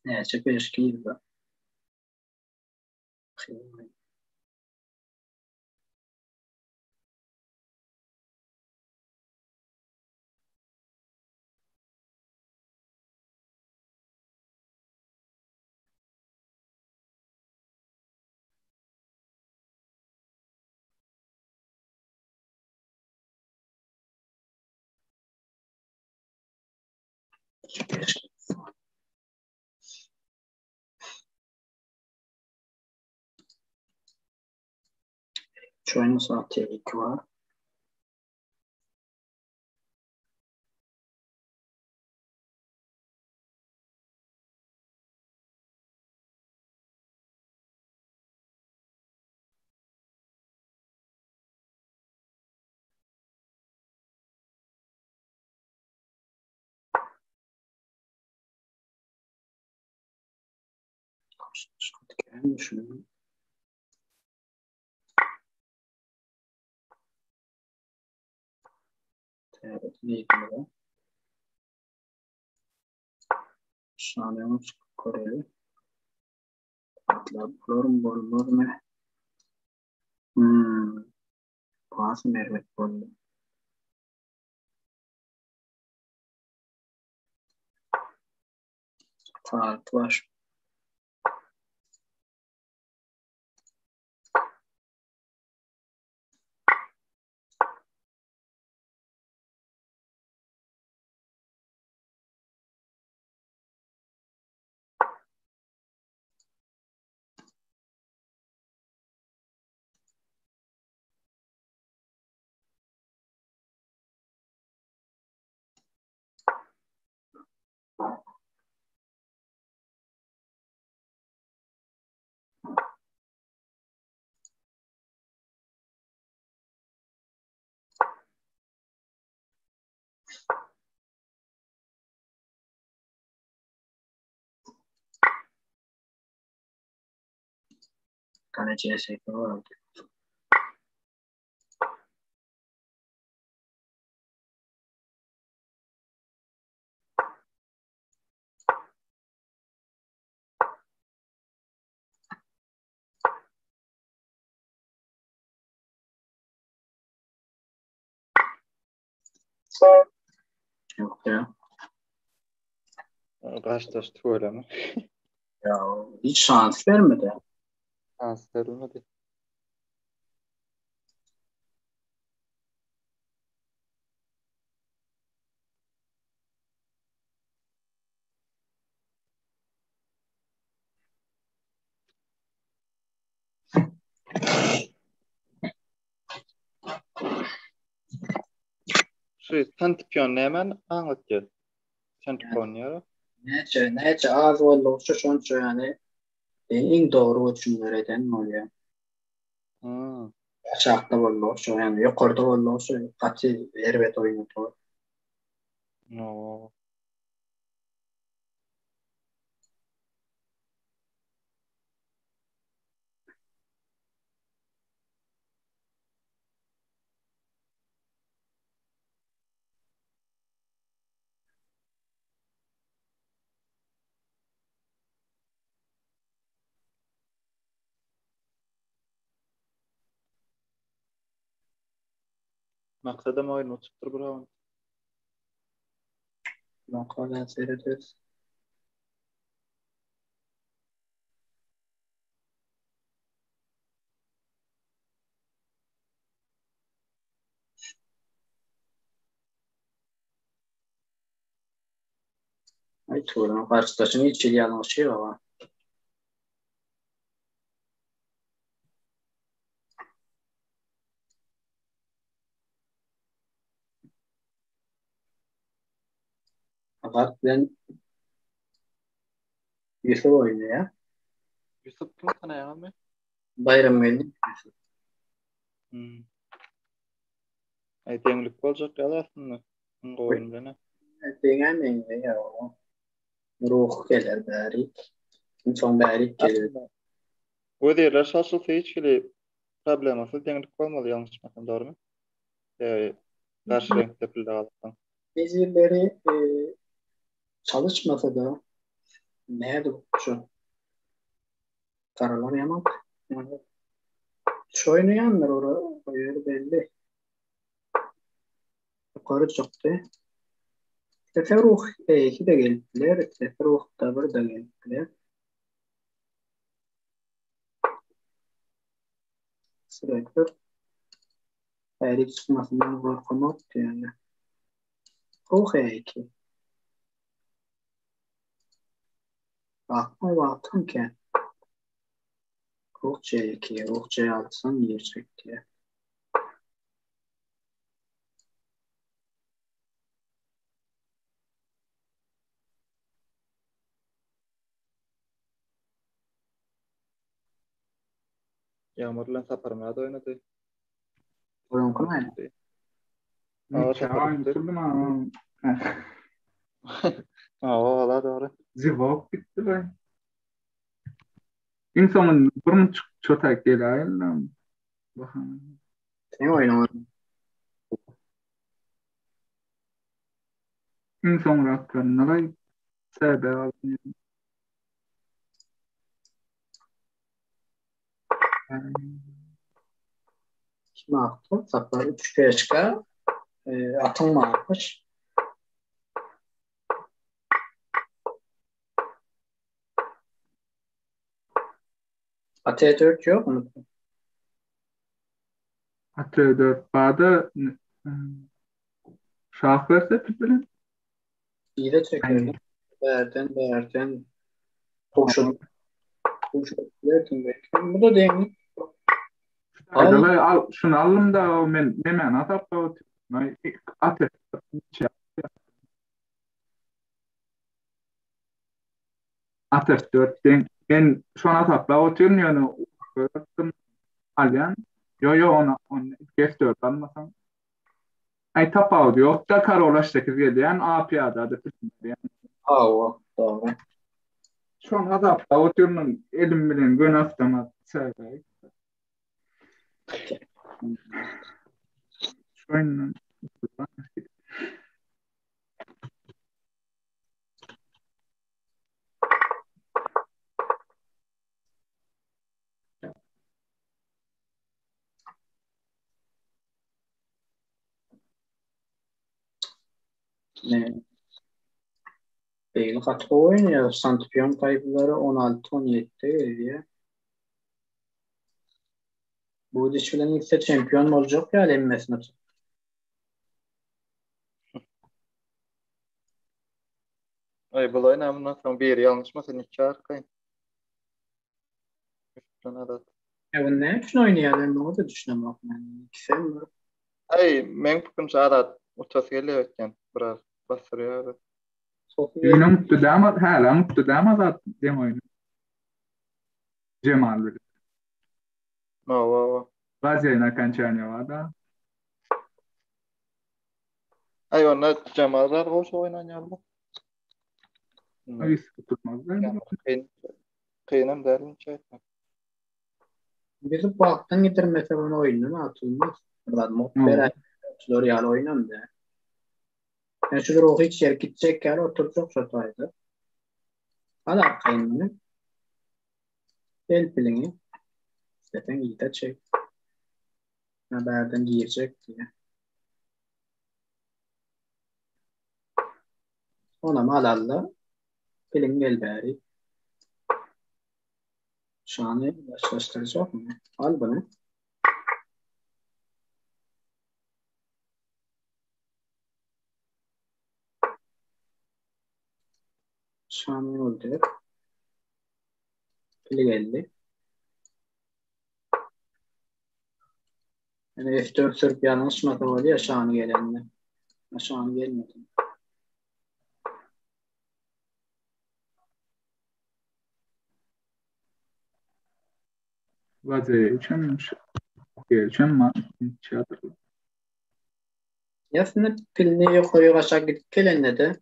B: Neyse 5 gibi. Şu oyunun saati 2 var. Düşünün. Evet, iyi gibi. Şanımız Koreli. Atlar bulurum, bulur mu? Bazı mervet bulur. Saat var. Kana CSK var. Yok ya.
A: Kaçtaş tuğla mı?
B: Ya hiç şans vermedi.
A: Şans verilmedi. Şu Santipion hemen anlatıyor. Santipion ya.
B: Nece az olursa şonça yani en doğru düşünüreden oluyor.
A: Hmm.
B: Aşağıda olursa yani yukarıda olursa katı elbet oynuyor.
A: No. Maksadım oyun uçuptur buram.
B: Bakalım seyrederiz. Ay Tuğrul'un karşıdaşını hiç iyi anlaşıyor ama. Fakat ben Yusuf oynuyor.
A: Yusuf kim sana ya mı?
B: Bayram Veli.
A: Hmm. Ay denglik olacak ya aslında. Bu oyun bilen.
B: Dengan ne ya o. Ruh gelir bari. Son bari gelir.
A: Aslında bu değerler şaşılsa hiç bile probleması denglik olmalı yanlış mı? Doğru mu? Karşı renkte pilde alsan.
B: Bizleri çalışmasa da nerede şu kararlamayamadık. Yani şu oynayanlar oraya belli. Yukarı çıktı. Teferruh iki de geldiler. Teferruh da bir de geldiler. Sürekli her çıkmasından korkmak yani. Ruh iki. Bakma ki. Ruh C2. Ruh C6'dan girecek diye.
A: Yağmurla saparmada oynadı.
B: Oyun kurmayın.
A: Aa,
D: Nece aynı
A: sapardı.
D: türlü ama.
A: Aa, valla doğru.
D: Zivok bitti be. İnsanın burnu çotak gel ayılan. Bakın.
B: Sen oynamadın.
D: İnsan raklarına sebe alıyor.
B: Şimdi attı. Saklar 3 köye çıkar. Atın mı almış? Atı 4 yok mu?
D: Atı 4 bağda şah verse bilen.
B: İyi de çekerdim. Berden. Koşun. Derdim belki. Bu da değil. Al.
D: Al şunu alım da men hemen atıp da atı. Atı 4 ben şu an atıp da oturuyorum yani alyan. Yo onu geç 4 almasam. Ay tapa diyor. Da kar ulaştık diyen APA'da da yani.
B: Hava. Doğru.
D: Son adapta oturmanın elim bilen gün avtomat çağırayım. Şöyle.
B: Ne? Değil katı oynuyor. Santipiyon kayıpları 16-17 diye. Bu dişilen ise şampiyon olacak ya elenmesine.
A: Ay bu oyun amına son bir yanlış mı sen iki arkayın. Sana da.
B: Ya bu ne için oynuyor? Ben onu da düşünemem. Yani ikisi mi?
A: Ay men bugün saat uças geliyor ekan. Biraz basırıyor.
B: Çok iyi.
D: Yine mutlu damat, hala mutlu damat at dem oyunu. Cemal bilir.
A: No.
D: Vaziyana kançanya var da.
A: Ay onlar Cemal'lar hoş oynanıyor bu.
D: Ayıs tutmaz.
A: Yani kıyınım derim şey.
B: Bizi baktan getirmese bunu oyununu atılmaz. Buradan mod veren. L'Oreal oynan da. Yani şu ruhu hiç yer gidecek yer oturacak şataydı. Al arkayın bunu. El pilini. Zaten iyi de çek. Haberden girecek diye. Ona malalla pilin gel bari. Şanı başlaştıracak mı? Al bunu. Şanı oldu. Pili geldi. Yani F4 sırf yanlış mı oldu ya şanı gelenle. Şanı gelmedi.
D: Vaziyaya içememiş. Geleceğim ma. Çadır.
B: Aslında pilini yukarı aşağı gidip gelenle de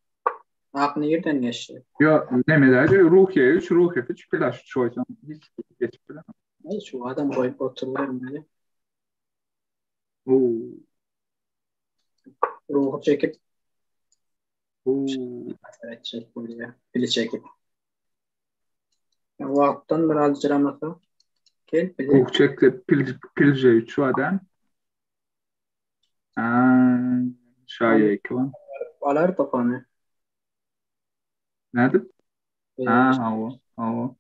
B: aklını yerden geçti.
D: Yo, ne medalya? Ruhiye 3, Ruhiye 3 flash çoğuysam. Hiç geçip bilemem.
B: Ay şu adam koyup oturuyor böyle.
D: Oo.
B: Ruhu çekip
D: Oo.
B: çek buraya. Pili çekip. Yani vakitten biraz cıramasa gel pili.
D: Ruh çekti pilce 3 adam. Şahiye 2 var.
B: Alar kafanı.
D: Nerede? Hava.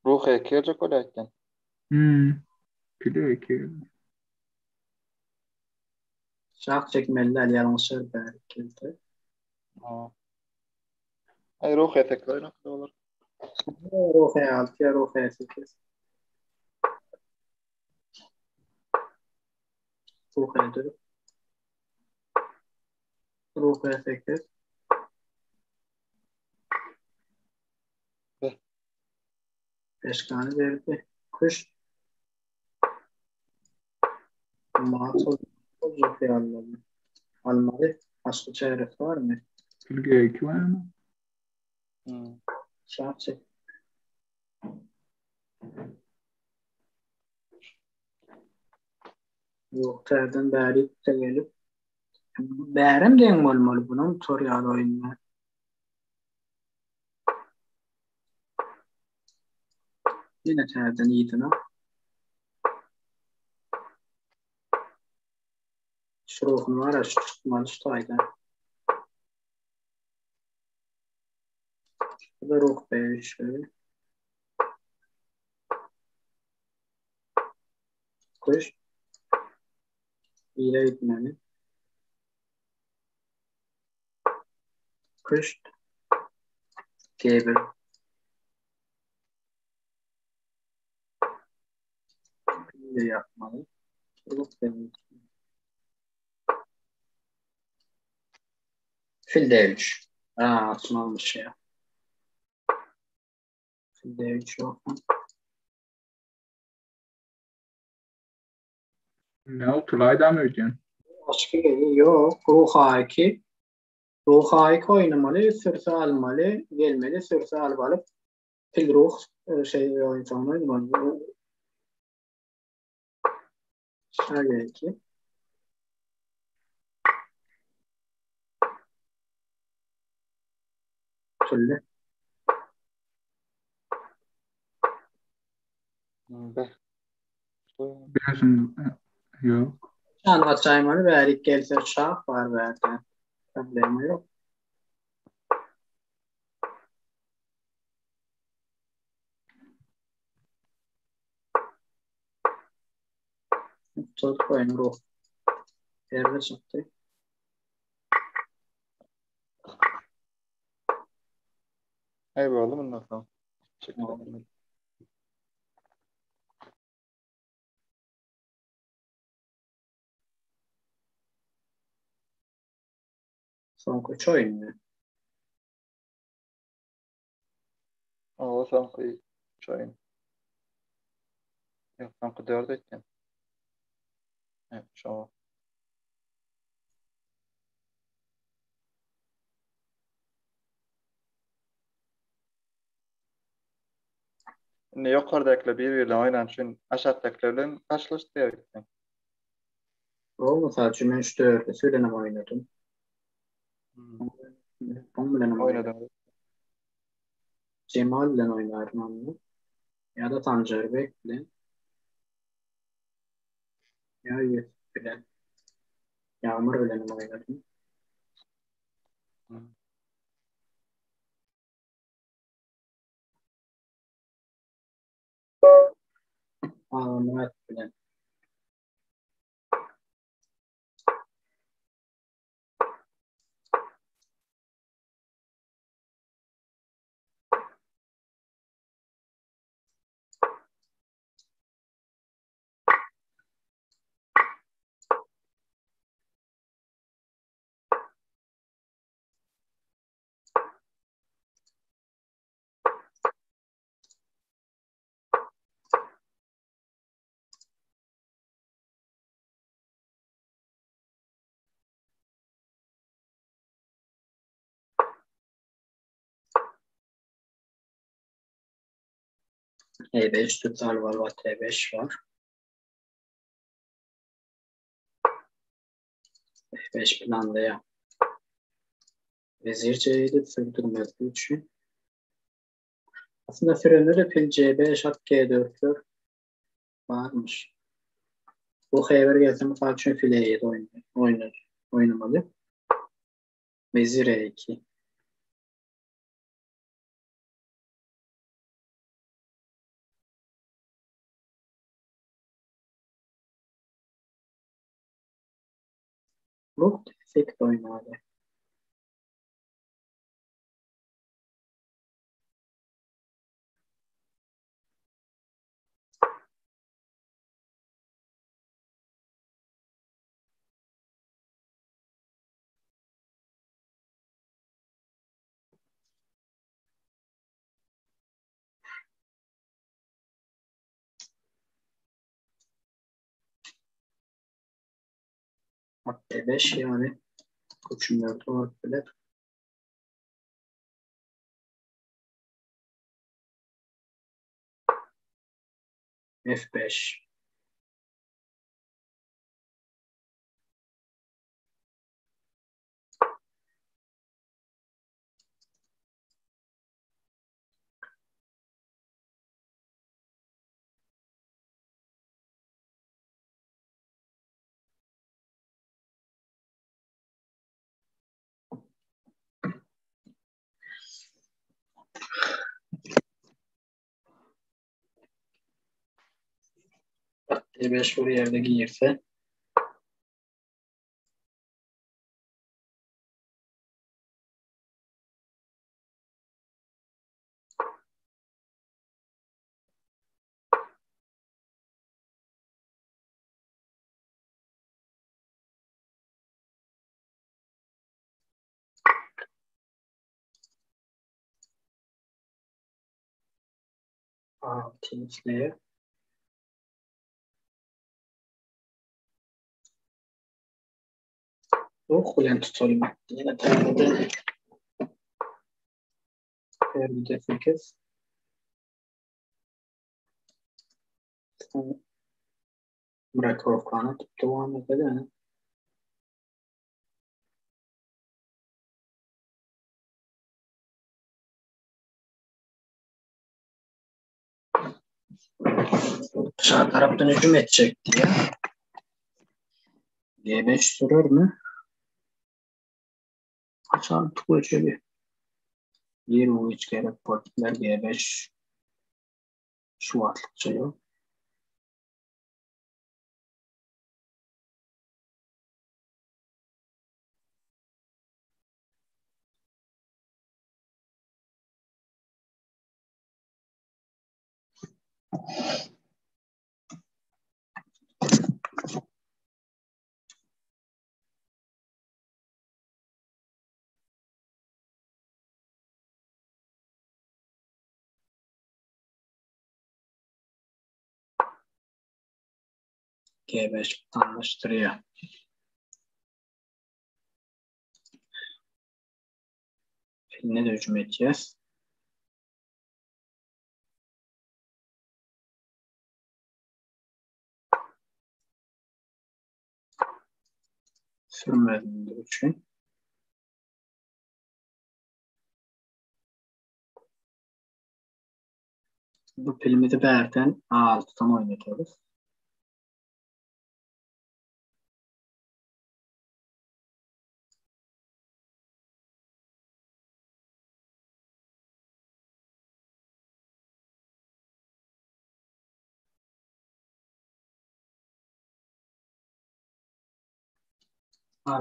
A: Ruh ekecek öyle ekan.
D: Pili 2.
B: Şah çekmeliler yanlışır belki.
A: Ay ruh etek oynak da olur.
B: Ruhe 6 ya ruhe 8. Ruhe 4. Ruhe 8.
A: Be.
B: 5 tane verdi. Kuş. Matıl olacak ya Allah'ım. Almadı. Başka çaresi var mı?
D: Pilge 2 var mı?
B: Şah çek. Yok terden beri de gelip bärim deň bolmaly bunun tutorial oyunlar. Yine terden iyidina. Şuruğun var ya şu çıkmalı şutayda. Bu da ruh be şöyle. Kuş. İyle gitmeli. Kuş. G1. İyle yapmalı. Ruh be. Fil D3. Atmamış ya. Fil D3 yok.
D: Ne o? Tulay'da mı ödeyeceksin?
B: Başka geliyor. Yok. Ruh A2. Ruhayk oynamaly, sürse almaly, gelmeli, sürse alıp alıp pil ruh şey oynamaly oynamaly. Şöyle ki şöyle.
A: Beh.
D: Biliyorsun yok.
B: Şan açaymaly bärik gelse şah var bäde. Problemi yok. Çok oyun ruh. Nerede çıktı?
A: Eyvallah bundan sonra. Teşekkür ederim.
B: Son üç oyun mu?
A: O sanki çayın. Yok sanki 4 etken. Evet şu. Ne yukarıdakiler birbiriyle oynan için aşağıdakilerle karşılaştı diyebilirsin.
B: O mesela cümle 3-4'de söylenem oynadım. On bilen oynadım.
A: Oynadım.
B: Cemal bilen oynardım onu. Ya da Tancer Bek bilen. Ya Yusuf bilen. Yağmur bilen oynadım. Murat bilen. E5 tutal var. T5 var. F5 planda ya. Vezir C7 sürdürmez için. Aslında frende de pil C5 at G4'lür varmış. Bu xeyver gelse misal üçün fil E7 oynamalı. Vezir E2. Bu efekt oynadı. At D5 yani. Koçum var böyle. F5. At D5 bu yerde girse. Temizliğe. Yok ulan tutalım. Yine perdede 8. Bırakovkanı devam edelim. Sağ taraftan hücum edecek diye. G5 sürer mi? Açalım tıklayıcı bir. 23 kere portlar G5 şu atlıkça yok. G5 tanıştırıyor. Filine de hücum edeceğiz. Sürmedim için. Bu filmi de berden A6'dan oynatıyoruz.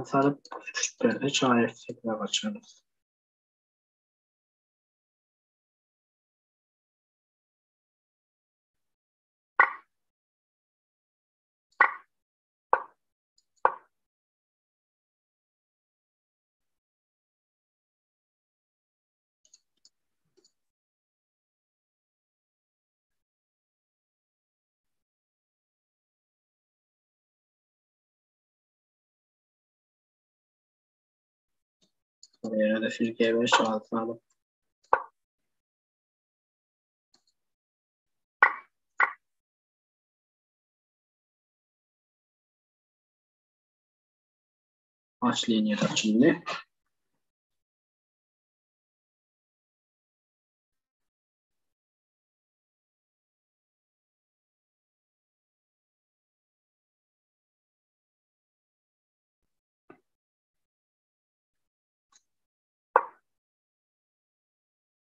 B: Sarıp küçüklerde şair tekrar açıyoruz. Oraya da fil G5 6 alıp aç linyada şimdi.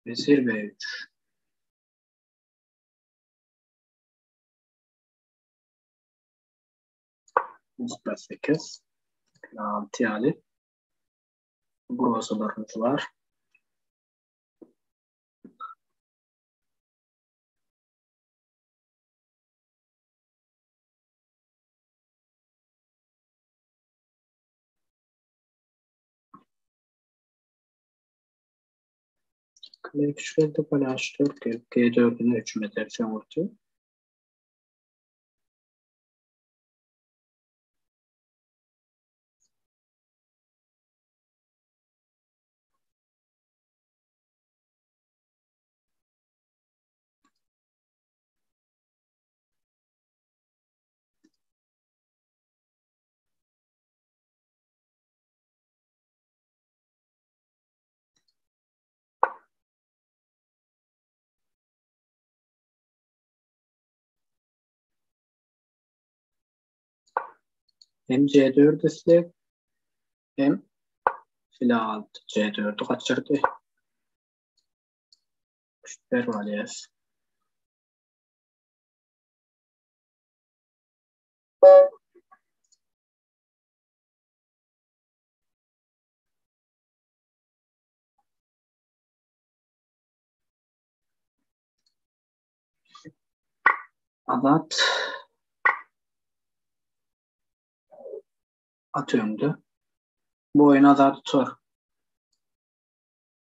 B: Vezir B3. Muhtar 8. 6 yani. Burası barıntılar. Kale küçükleri böyle H4 G4'üne hücum edersen ortaya. Hem C4 istek hem fil A6 C4'ü kaçırdı. Küçükler var yes. Adat atıyordu. Bu oyun adat tutar.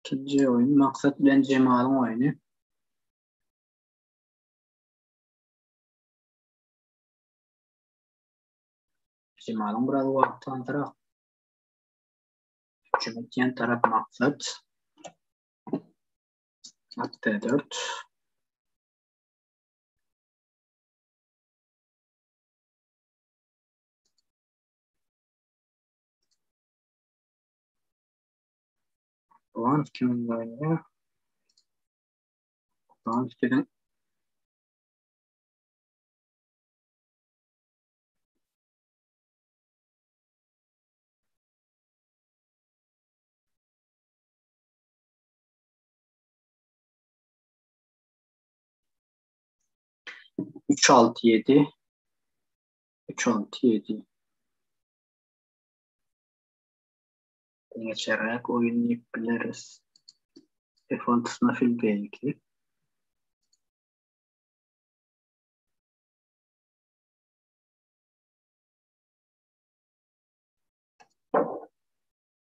B: İkinci oyun maksat ben Cemal'ın oyunu. Cemal'ın biraz vakti antarak. Göçümü diyen taraf maksat. At D4. Doğan kimin oynuyor? Doğan kimin? Üç altı yedi. 3-6-7 geçerek oynayabiliriz. Defansına fil B2.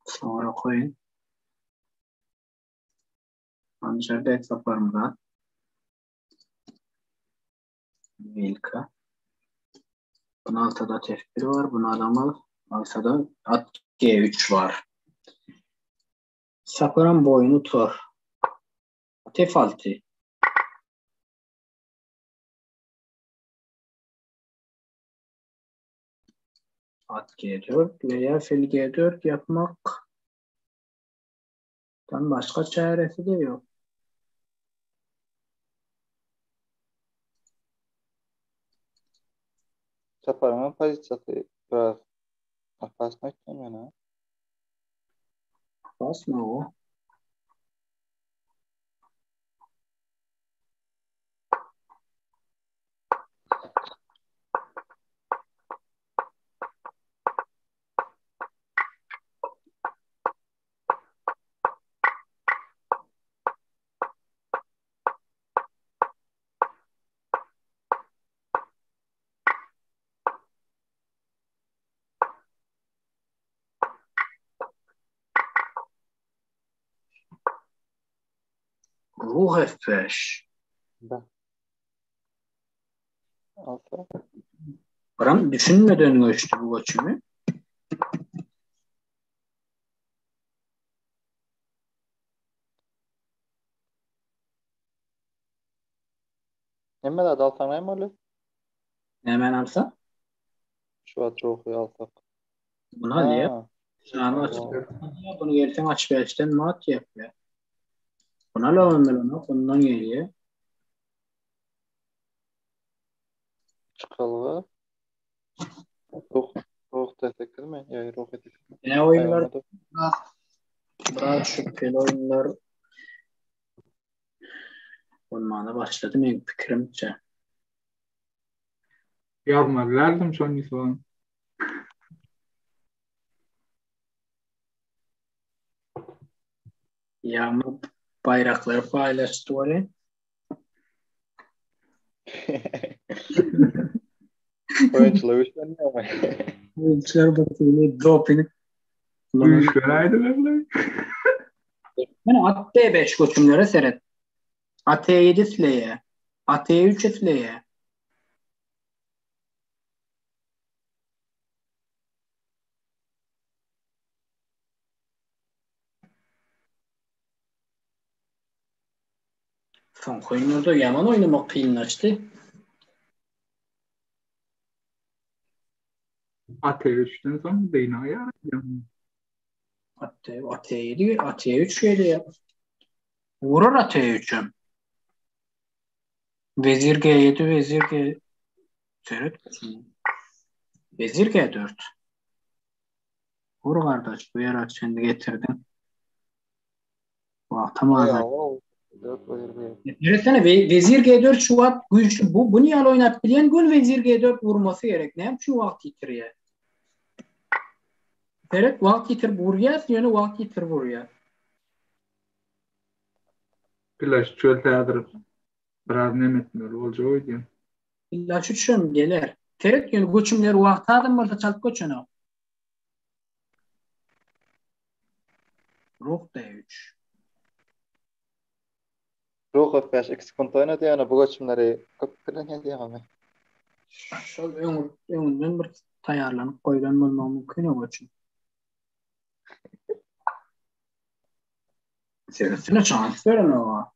B: Sonra koyun. Ancak da hesaplarımda Vilka. Bunun altta F1 var. Bunu alamaz. Altta da at G3 var. Saparan boyunu tur. F6. At G4 veya fil G4 yapmaktan başka çaresi de yok.
A: Saparanın pozisiyası biraz apasma etken yana.
B: Basma o. Ruh F5.
A: Da. Alsa.
B: Bram düşünmeden geçti bu açımı.
A: Hemen de alsan ne mi?
B: Hemen alsa.
A: Şu at ruhu alsak.
B: Bunu al ya.
A: Ha.
B: Şunu açıp bunu yerden açıp açten mat yap ya. Buna alalım ben onu. Ondan geliyor.
A: Çıkalı. Ruh destektir mi? Ya ruh etik.
B: Ne oyunlar biraz şüpheli oyunlar olmaya başladı benim fikrimce.
D: Yazma lazım son falan.
B: Yağmur bayrakları paylaştı oraya.
A: Oyuncular üşeniyor ama.
B: Oyuncular bakıyor. Doping.
D: Uyuşlaraydılar.
B: Yani at D5 koçumları seyret. At E7 sileye. At E3 sileye. Son oyunlarda yaman oynamak kıyınlaştı.
D: Ateşten sonra Deyna yarayacağım.
B: At E7, at E3 geliyor. Vurur at E3'üm. Vezir G7, vezir G... Seyret. Vezir G4. Vur kardeş, bu yarak şimdi getirdin. Bak tamam.
A: Ya o. Dört oyur bir.
B: Düşünsene vezir G4 şu at güçlü. Bu niye oynat bilen gol vezir G4 vurması gerek. Ne yapayım şu vakit yitiriyor. Seyret vakit yitir vuruyor, yani vakit yitir vuruyor.
D: Plaş çöl teatr. Biraz nemetmiyor. Olca oydu.
B: İlla şu çön gelir. Seyret yani göçümler vakit adım burada çalıp göçünü. Ruh D3.
A: Ruh F5 eksik kontoyna diyana bu göçümleri köp bilen diyemem.
B: Şu öngünden bir tayarlanıp koyulan olma mümkün o göçüm. Serisine şans veren o.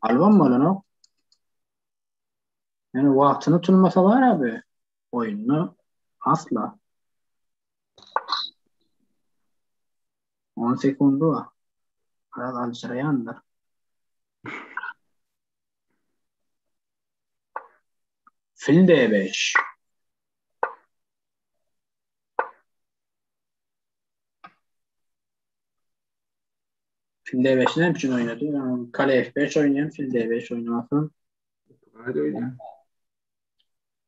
B: Alban mı o? Yani vaktini tutmasa var abi. Oyunu asla. 10 sekundu var. Biraz alçırayandır. Fil D5. Fil D5 ne için oynadı? Yani kale F5 oynayan fil D5 oynamasın.
D: Hadi oynayalım.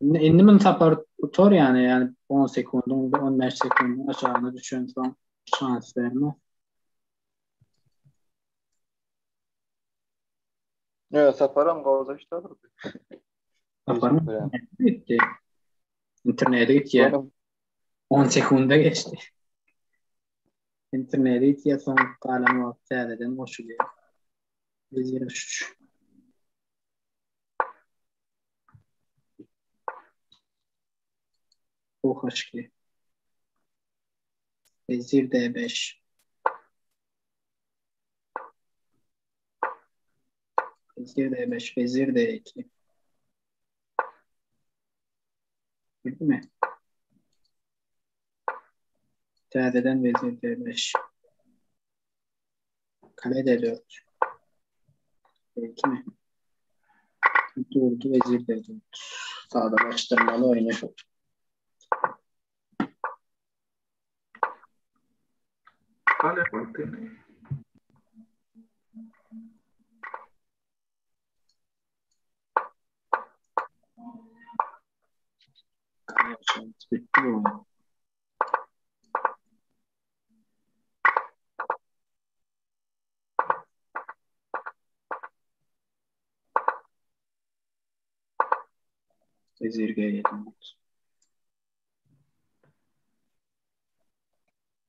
B: Indi min tapar tutar yani 10 sekundun 15 sekundun aşağına düşen son şans verme.
A: Ya saparam gawza işte durdu.
B: Taparım bitti. İnternete gitti ya.
A: Sonra
B: 10 sekunda geçti. İnternete gitti ya son kalan vakti eden koşuluyor. Biz yine şu. Bu kaçki. Vezir D5. Vezir D5. Vezir D2. Bildi mi? T'den vezir D5. Kale D4. D2 mi? Durdu vezir D4. Sağda başlamalı oynuyor.
D: Kale bakayım.
B: Kale şans bitti bu oyun. Vezir G7.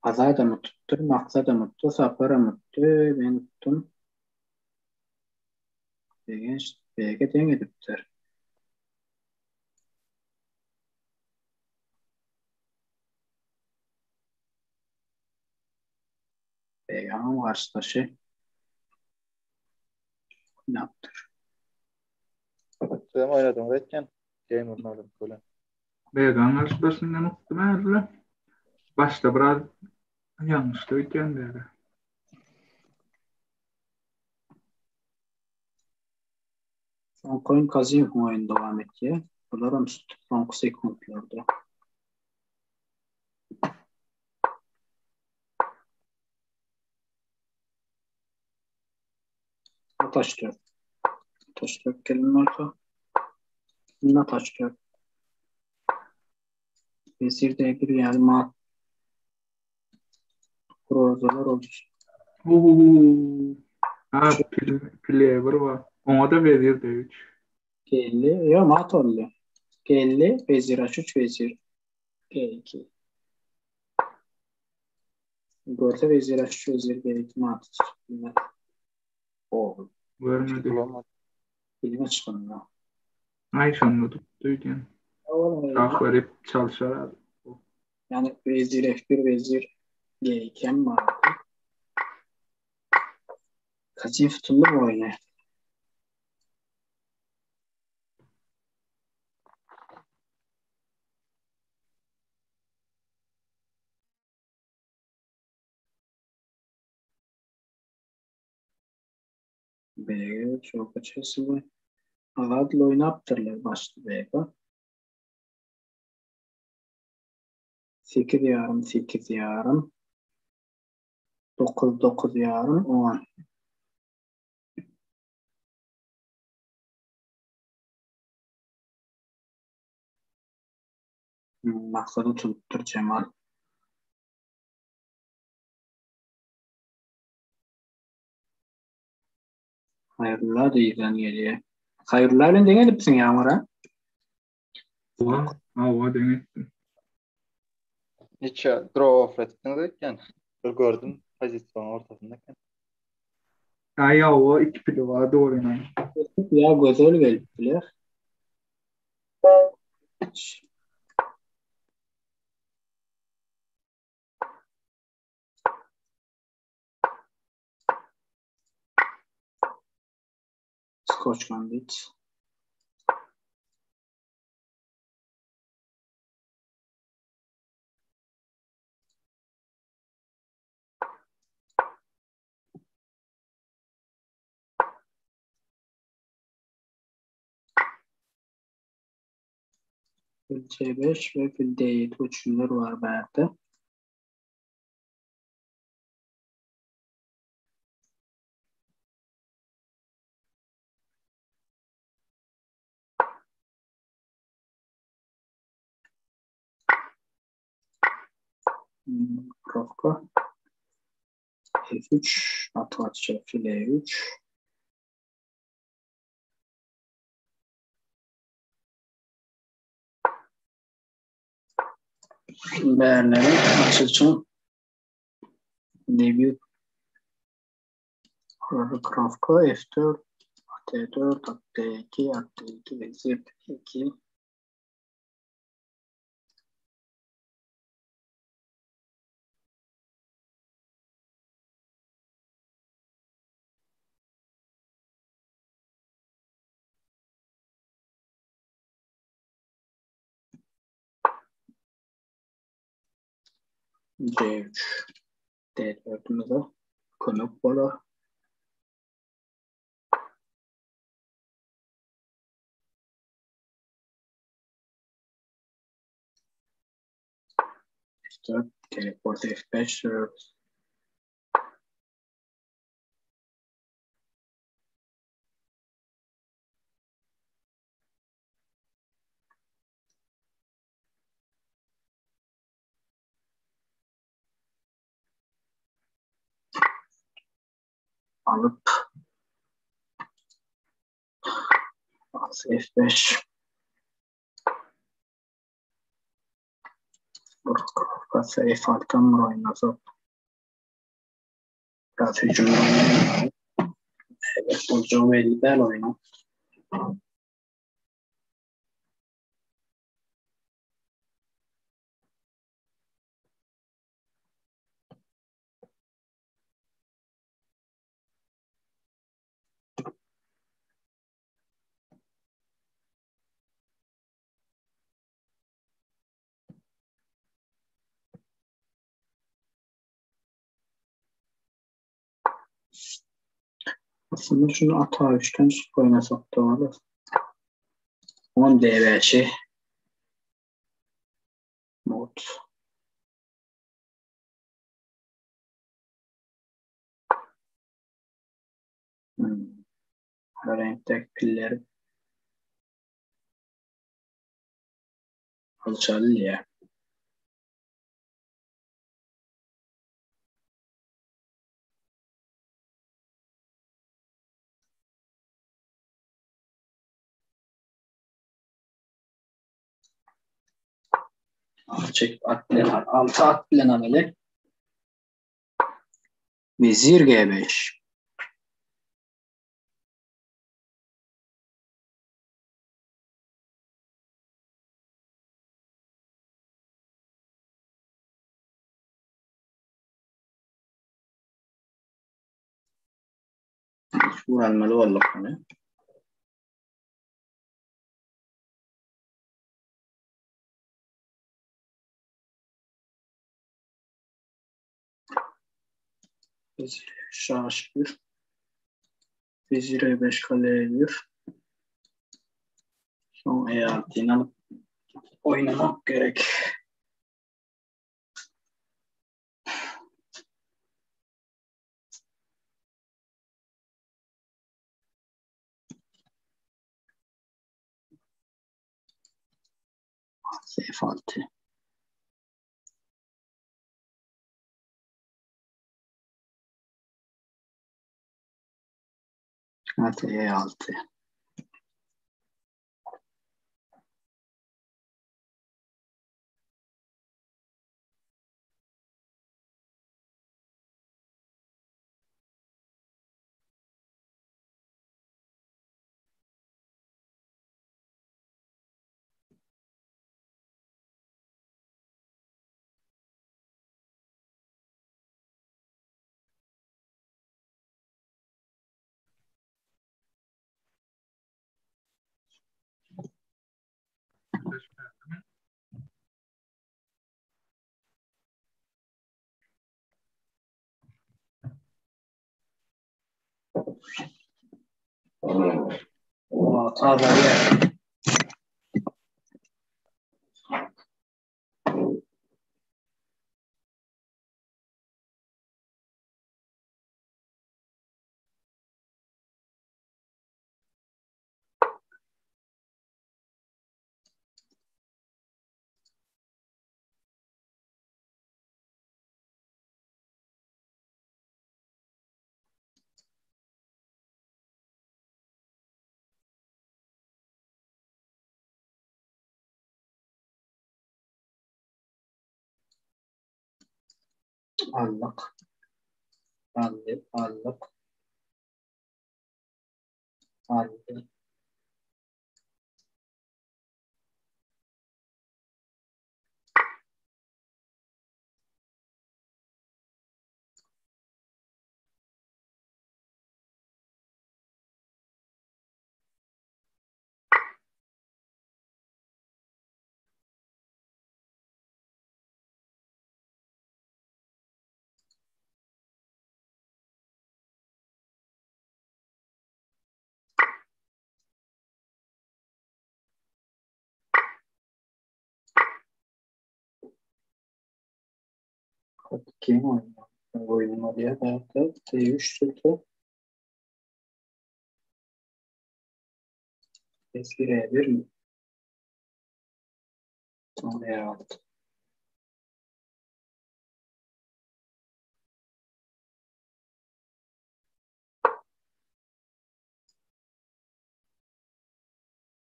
B: Azay da mı tuttu? Maksa da mı tuttu? Sapara mı tuttu? Ben tuttum. BG denge tuttu. BG'nin karşıdaşı ne yaptı?
A: sen oynadım etken. Game oynadım böyle.
D: Began arkadaşından muhtemelen başta biraz yanlış da gönderdi.
B: Son coin kazıyım oyun devam ediyor. Bunların son sekundlarda. Ataş diyor. Ataş diyor. Gelin arka. Ne ataş diyor. Vezir D1 yani mat. Prozalar olur.
D: Ha, Flavor var. Ona da vezir D3.
B: Gelli. Ya mat oldu. Gelli. Vezir H3 vezir G2. Görse vezir H3 vezir G2 mat. O.
D: Görmedi.
A: Bulamadım.
B: Bilme çıkınlar.
D: Ay sonunda tuttuyken. Şah verip çalışar abi.
B: Yani vezir F1 vezir G2 vardı. Kaçıncı tutuldu bu oyunu? B'ye çok açısından Alad'la oynaptırlar başta B'ye. 8 yarım 8 yarım 9 9 yarım 10. Maksadı tuttur Cemal. Hayırlar diyeceğim geliyor. Hayırlarla ne gelipsin Yağmur'a?
D: Ava demek.
A: Hiç draw off ettin etken. Bir gördüm pozisyon ortasındayken.
D: Ay ava iki pili var doğru yani.
B: Ya güzel geliptiler. koçman bit. Fil C5 ve fil D7 uçumlar var bayakta. Kafka F3 atlatça fil E3 değerleri açılsın debut Kafka F4 T4 T2 T2 vezir T2 C3 D4'ümüzde konuk bola F4 teleport F5 alıp F5 Kafka F6'dan mı oynasın? Biraz hücumda oynayalım. Evet, bu Jovel'ler oyunu. Aslında şunu ata üçten oynasak da olur. 10 D5'i mod. Renkteki pilleri alçalı ya. Çek at bilen 6 at bilen ameli. Vezir G5. Vuranmalı olduk bunu. Vezir şah 1. Vezir E5 kale 1. Son E6'yı alıp oynamak gerek. F6. At E6. Taza yer. Allık. Allık. Allık. Allık. Kim oynuyor? Oyunun oraya da T3 sütü. Eski R1 mi? Sonra R6.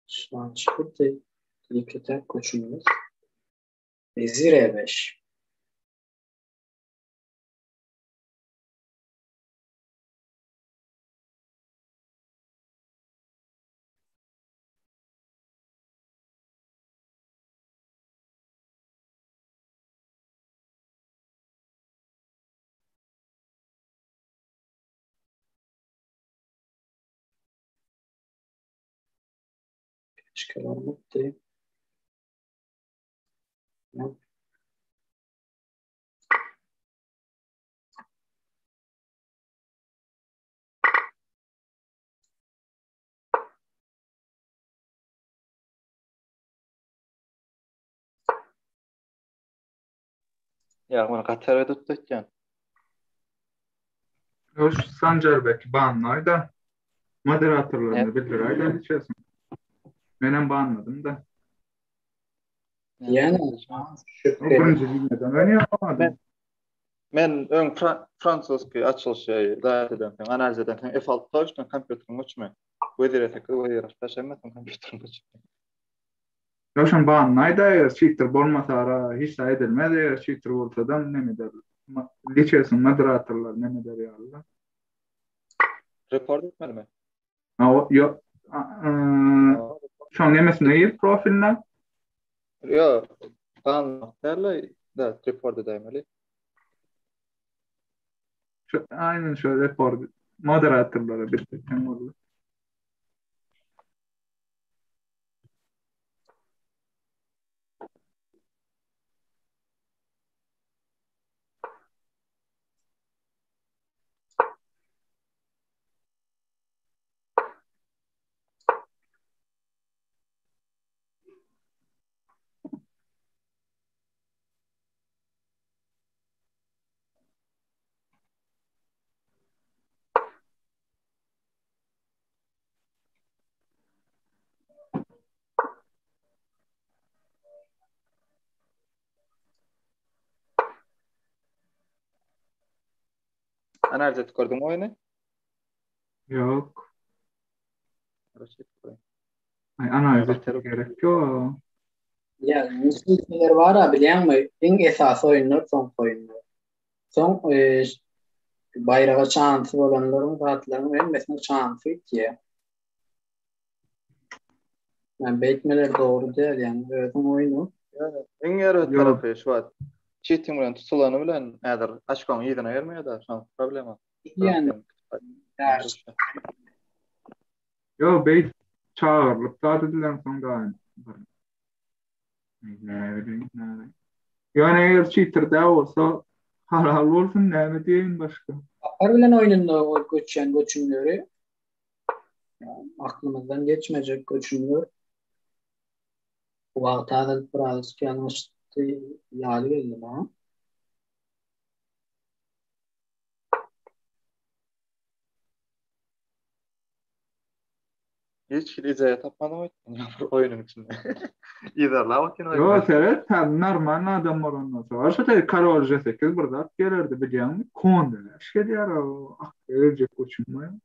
B: Şu an çıkıp da Likiter koçumuz. Vezir E5. Çıkarmak değil.
A: Ya bunu Katar'a tutacağım.
D: Hoş Sancerbek banlaydı. Moderatörlerini bildiraydı içesin. Benim banladım da.
B: Yani
D: O birinci bilmeden ben yapamadım.
A: Men ön Fransuski açılışy daýat eden, analiz eden F6 taşdan kompýuteryň uçmy. Wezir taşamadan kompýuteryň uçmy.
D: Yoşan banlaydı. Cheater bolmasa ara hiç da edilmedi. Cheater bolsa da neme der? Liçesin moderatörler neme der ýaly.
A: Report etmelimi?
D: Yo. Şoň nemesine ýer profiline?
A: Yo, banlaýarlar da report edýmeli.
D: Aynen şöyle report moderatörlere birlikten olur.
A: Analiz edip gördüm oyunu.
D: Yok.
A: Raşit.
D: Analiz etmek gerek yok.
B: ya müzikler var ha bilen mi? En esas oyunlar son oyunlar. Son bayrağa çantı olanların zatlarının en mesela çantı ki. Yani bekmeler doğru değil yani. Öğretim oyunu.
A: Yani en ýere tarapy şu an. Cheating bilen tutulany bilen äder açkan ýerine bermeýär da şan problem.
B: Yani ders.
D: Yo bey çağırlıp tatilden sonra yani eğer cheater da olsa halal olsun näme diýin başga.
B: Harbiden oyununda o göçünleri aklımızdan geçmeyecek göçünler. Bu haftada biraz yanlıştı yağlı geldi bana.
A: Hiç izaya tapmadım oyunun içinde. İzarlar bakın
D: Yo,
A: oyunu.
D: seret normal adam var ondan sonra. Şu da Karol J8 burada gelirdi biliyorum. Kondeler. Şey diyor o. Ölecek uçunma.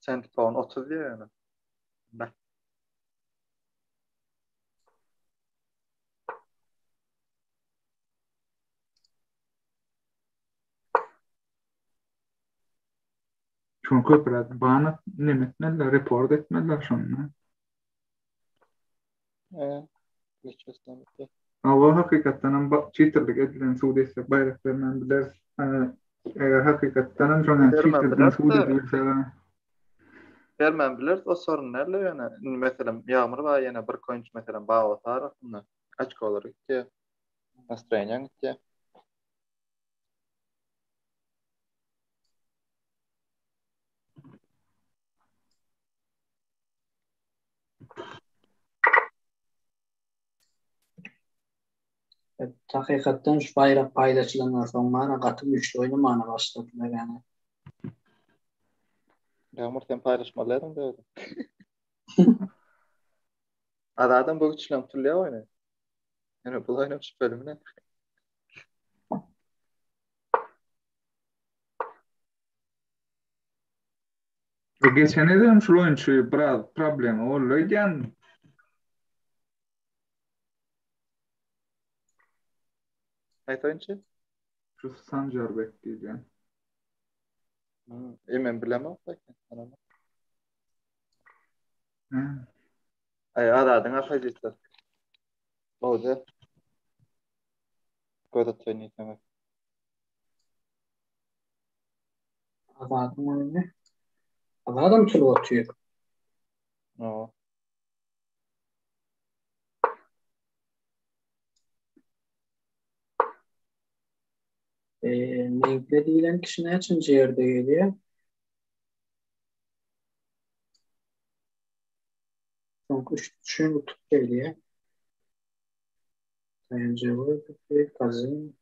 A: Cent pound 30 diyor yani. Bak.
D: Çünkü biraz bana nimetlerle report etmediler şunlar.
A: Geçiyorsun.
D: Ama hakikaten cheaterlik edilen Suudiyse bayraklarından bilir. Eğer hakikaten şuna
A: Vermem
D: cheaterden
A: bilir
D: Suudi
A: de.
D: bilse
A: Vermem bilir o sorunlarla yani. Mesela yağmur var yine bir koyunç mesela bağ otar. Açık olur ki. Настроение gitti.
B: Hakikaten şu bayrak paylaşılanlar sonra katı güçlü oynamaya başladılar yani.
A: Yağmur sen paylaşmalıydın da öyle. Adam bu güçlen türlüye oynuyor. Yani bu oynamış bölümüne.
D: geçen edem şu oyuncu biraz problem oluyken
A: Ayt oyuncu?
D: şu Sanjarbek diyeceğim.
A: Emin bilemem.
D: Ha.
A: Ay aradın afaycısı. O da. Koda oynayacağım.
B: Adam oyunu. Adam turu atıyor.
A: O.
B: Menkle diyen kişi ne için yerde geliyor? Çünkü üçün tutup geliyor. Bence bu bir kazın.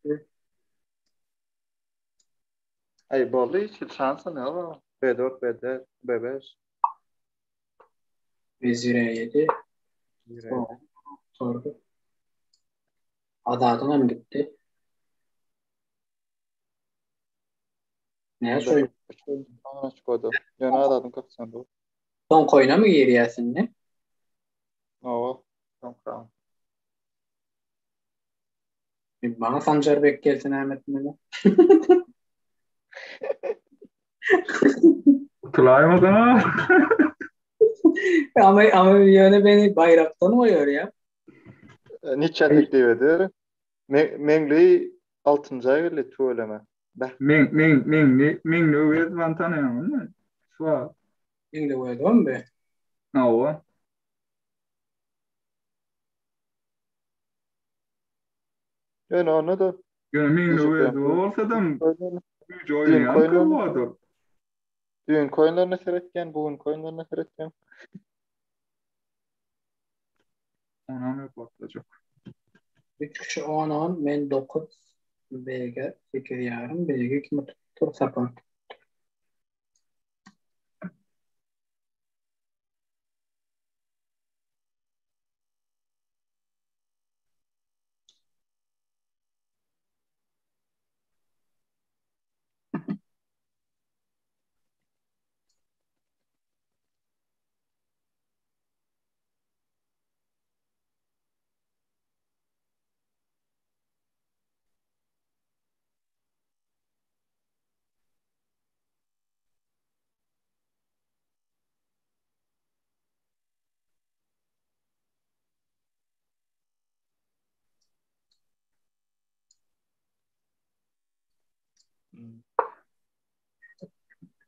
A: Ay boldu hiç şansı ne var? B4, B4, B5.
B: Vezire yedi. Sordu. Adadan mı gitti? Ne söyledi?
A: Ana çıkıyordu. Yani aradın kapısan bu.
B: Son koyuna mı giriyorsun ne?
A: O. Tamam.
B: Bana Sancar gelsin Ahmet Mele.
D: Tulaymadan ha.
B: ama yöne beni bayraktan oynuyor ya.
A: Nietzsche teklif ediyor. Mengli 6. ay öyle tuğleme.
D: Min nu vet man tanıyorum mu? Svar.
B: Şimdi oynadım be.
D: Ja.
A: Yani onu da
D: Min nu vet olsa da üç oynayan kıvadır.
A: Düğün koyunlarına seyretken, bugün koyunlarına seyretken.
D: Ona ne patlayacak?
B: 3 kişi 10 ben 9 BG 8 yarım BG kimi tuttur sapan.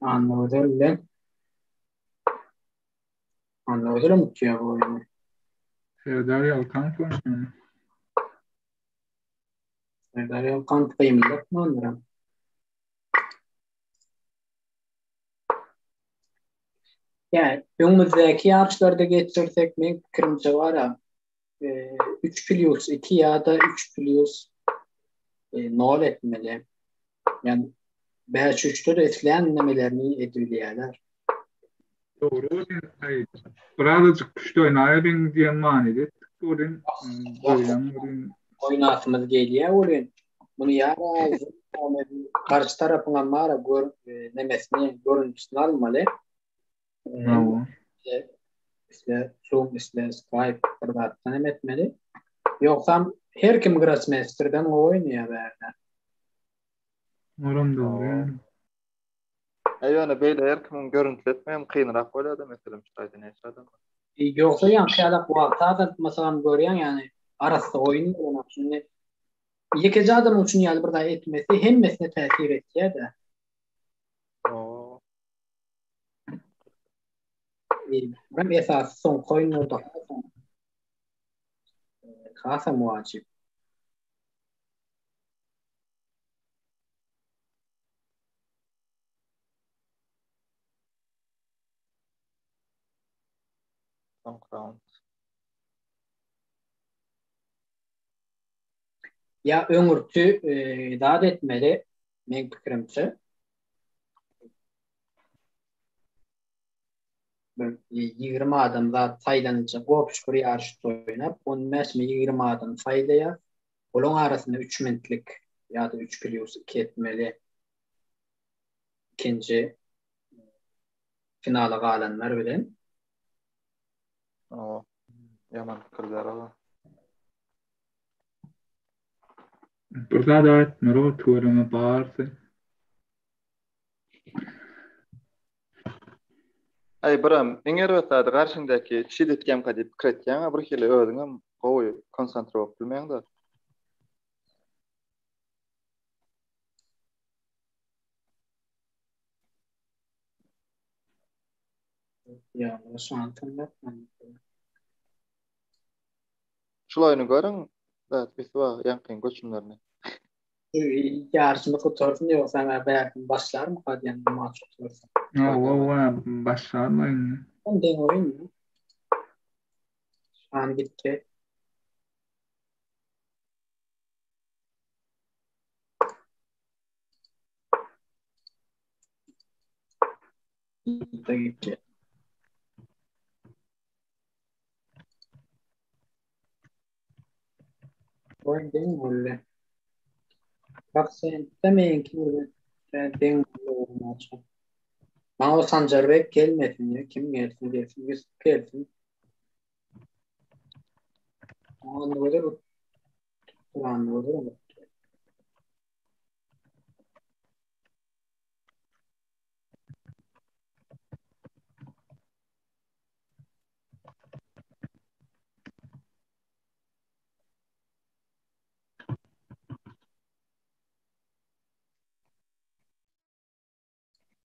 B: Anladım. Anladım ki ya bu oyunu.
D: Serdar Yalkan konuşuyor.
B: Daryo kant kıymılık mı onlara? Yani önümüzdeki yarışlarda geçirsek men fikrimce var ya 3+2 ya da 3+0 etmeli. Yani 5-3'te de etkilenmelerini edilýärler.
D: Doğru. Birazcık güçlü oynayabilin diye manidi. Turin böyle
B: Oynatımız gelýär bolýan. Bunu ýara karşı tarapyna mara nemesini görüntüsini almaly.
D: bravo.
B: İşte Zoom, işte Skype kırdattan emetmeli. Yoksa her kim Grassmaster'dan oynaya verdi.
D: Oram doğru. Yani.
A: Yani böyle erkimin görüntületmeyem kıyınrak bolýar mesela şaýda näçe adam.
B: Yoksa yani kıyalak vaktada mesela görüyen yani arası oyunu olan şimdi yekeci adam için yani burada etmesi hemmesine tesir etkiye de.
A: Oo.
B: Ben esas son koyun orada kasa muacip.
A: Round.
B: Ya öňürtü daat etmeli men pikirimçe. Bir 20 adam da saylanacak. Gopşkur yarış oynap, onun mesmi 20 adam saylaya. Onun arasında 3 minutlik ya da 3+2 etmeli. İkinci finala galanlar bilen.
A: Oo. Yaman pikirler o.
D: Burada da etmer o tuvalama bağırsın.
A: Ay Bram, eňer ötadi garşyndaky şiddetkem kadip pikretýän, bir hili özüňem gowy konsantre bolup bilmeň da.
B: Ya şu an tanımak.
A: Şulaýyny görüň, zat biz wagt ýankyň göçümlerini.
B: Yarışını kurtarsın yoksa ben belki başlar mı kadyan maç kurtarsın.
D: O başarmayın.
B: Ben de oyun mu? Şu an gitti. Gitti. Oyun değil mi öyle? Bak sen demeyin ki burada ben denk olmaz. Bana o Sancar gelmesin ya. Kim gelsin gelsin. Biz gelsin. Anladım. Anladım.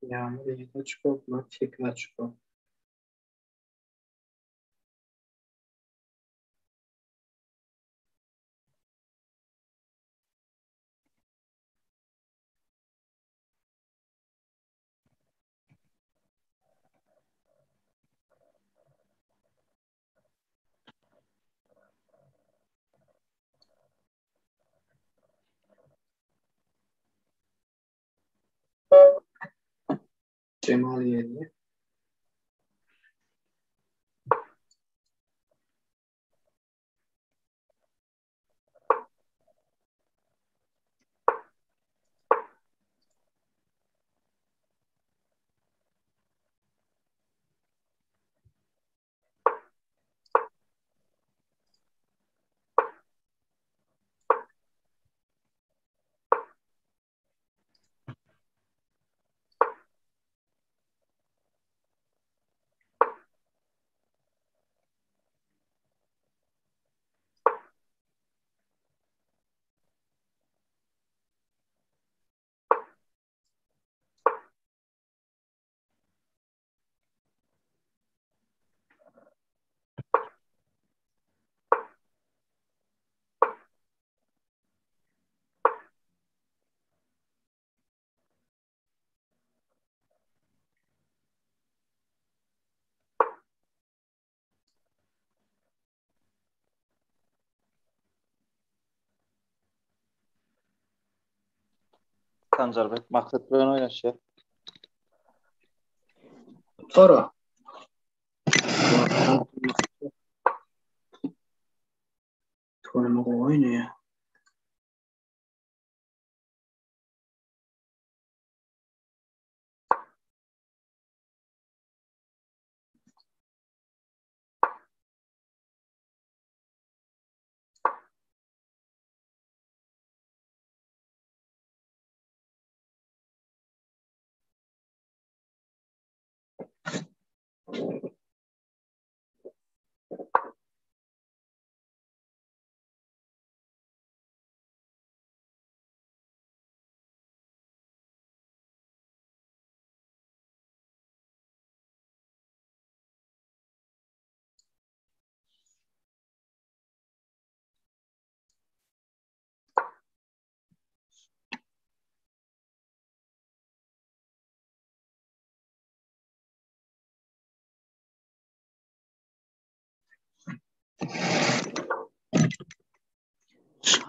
B: Yani bir çıkıp mı? Fikra çıkıp. Cemal yedi.
A: Sanjarbek maksat bilen oynaşýar.
B: Sonra. Tuğanımı oynuyor.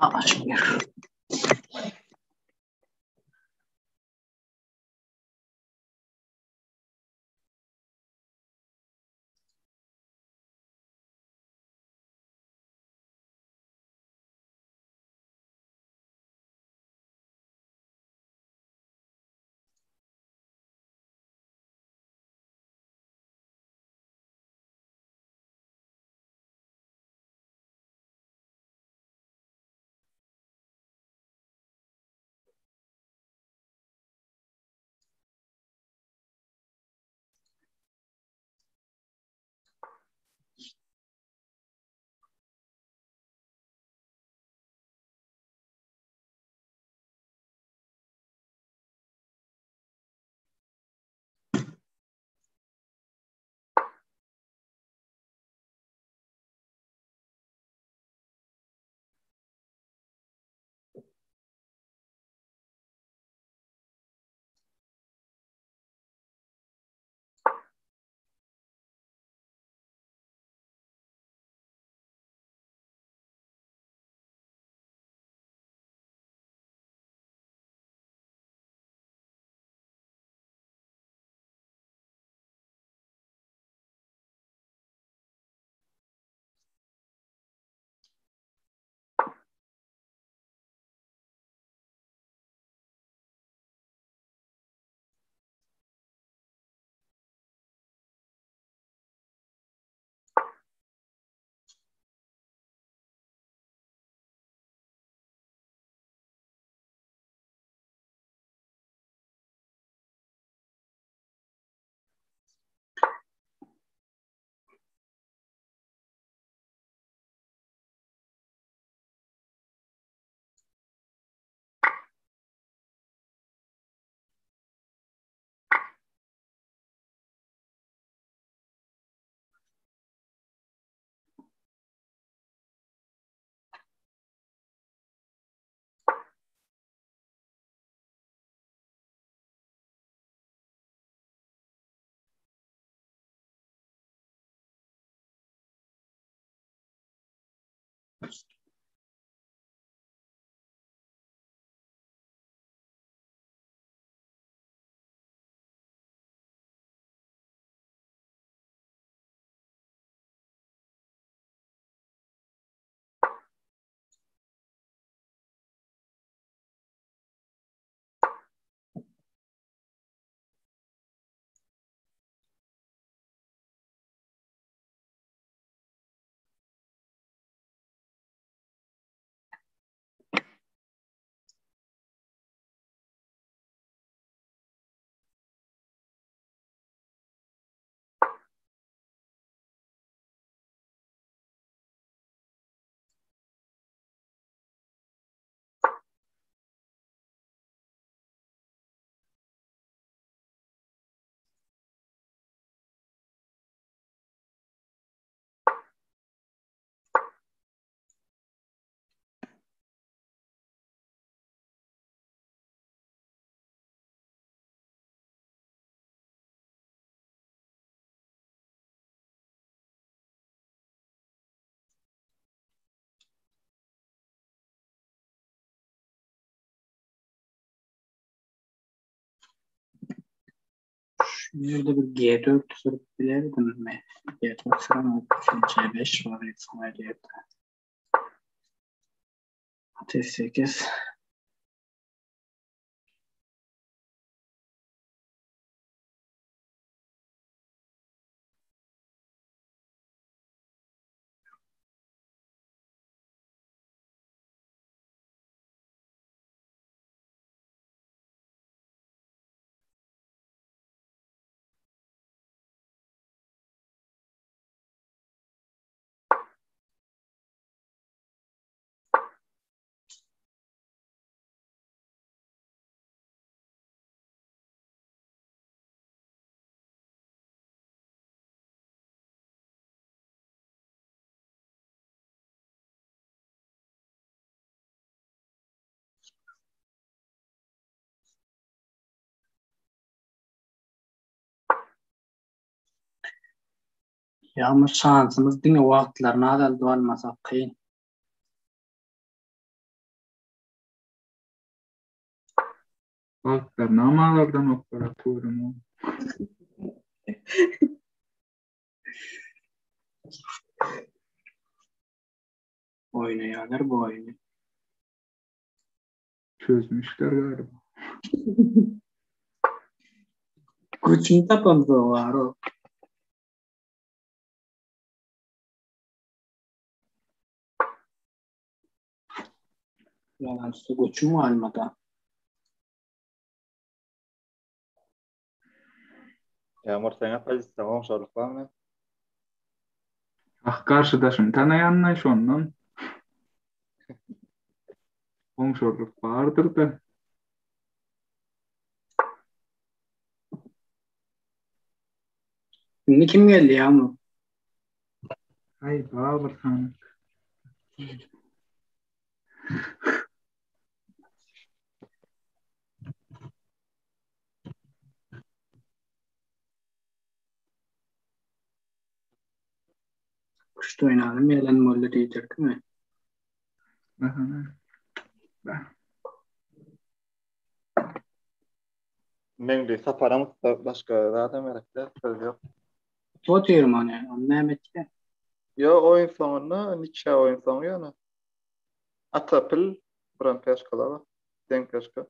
B: Açmıyor. Yüzde bir G4 sürüp bilerdim mi? G4 sıram C5 var İsmailiyet. Ateş 8. Yağmur şansımız dine vakitlerine adaldı olmasa kıyın.
D: Balklar namalardan operaturum.
B: Oynayanlar bu oyunu.
D: Çözmüşler galiba.
B: Güçünü tapamız o var o. Yalan su güçü mü almadı?
A: Yağmur sana pozisyon olmuşorluk var mı?
D: Ah karşıdaşım tanıyanla şondan. Komşuluk vardır da.
B: Şimdi kim geldi Yağmur?
D: Ay Babur hanım.
B: Kuşta oynadım yalan molle diyecek değil mi?
A: Men de saparamız da başka zaten meraklı söz yok.
B: O diyorum hani. Anlayamet ya.
A: Yo oyun sonuna niçe oyun sonu yana. Atapil buran peşkalava. Den peşka.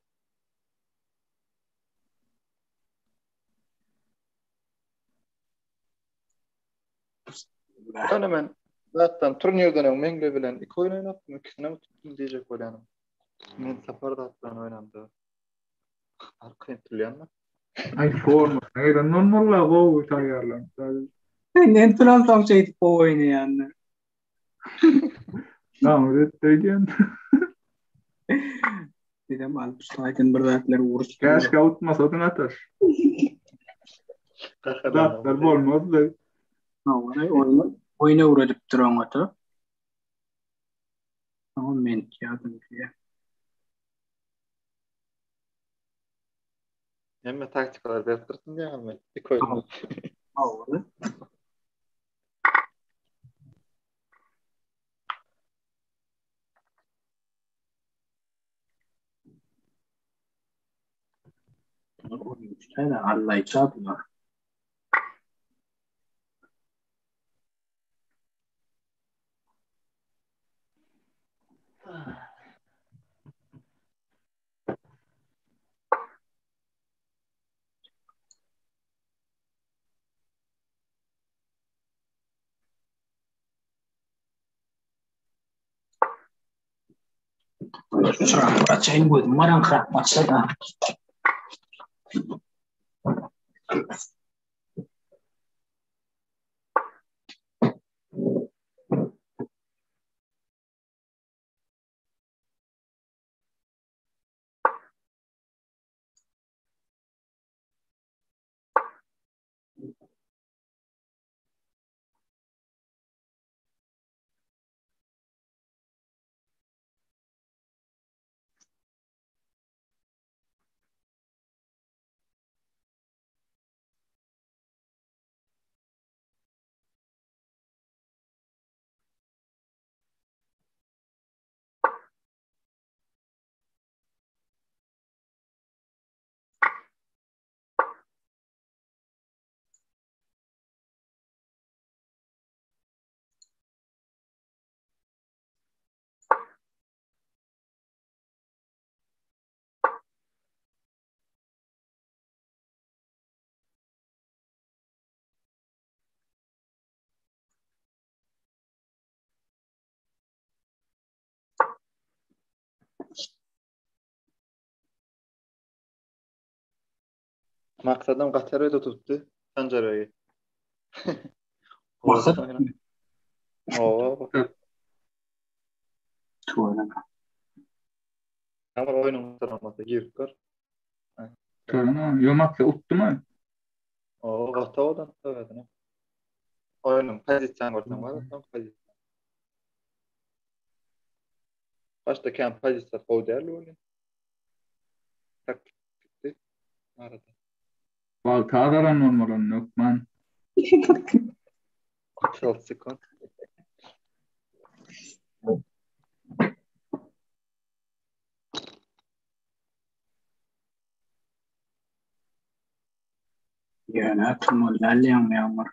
A: Yani men zaten turnirden mengle bilen iki oyun oynattım. İkisine mi tuttum diyecek olanım. Men saparda atlan oynandı. Arkayı tülyanma.
D: Ay forma. Ayran normal go tayarlan.
B: Ne turan tam şey o oynayanlar.
D: Tamam ötürgen.
B: Dedim Alpstayd'ın bir vertler uğraş.
D: Keşke utmasadın atar. Zatlar bolmaz da.
B: Oyuna uğradıp duran atı. Ama men kağıdım diye.
A: Hem taktikalar belirtirsin diye ama iki oyun.
B: Ağırı. Oyuncular da Allah'ı çarpıyor. Serang bacain gue marang kerak paksa kan.
A: Maksadam Qatar'da tuttu. Sancarayı.
B: Maksat
A: Oo.
B: tuğlama.
A: Ama oyunun tarafında girip kör.
D: Tamam. Yo maksat uttu mu?
A: Oo, Qata'dan tabii. Oyunun pozisyon ortam var. Tam pozisyon. Başta kan pozisyon o değerli oyun. Tak gitti. Arada.
D: Baltadaran olmadan yok man.
A: 36 sekund.
B: Yana tumullalle yağmur.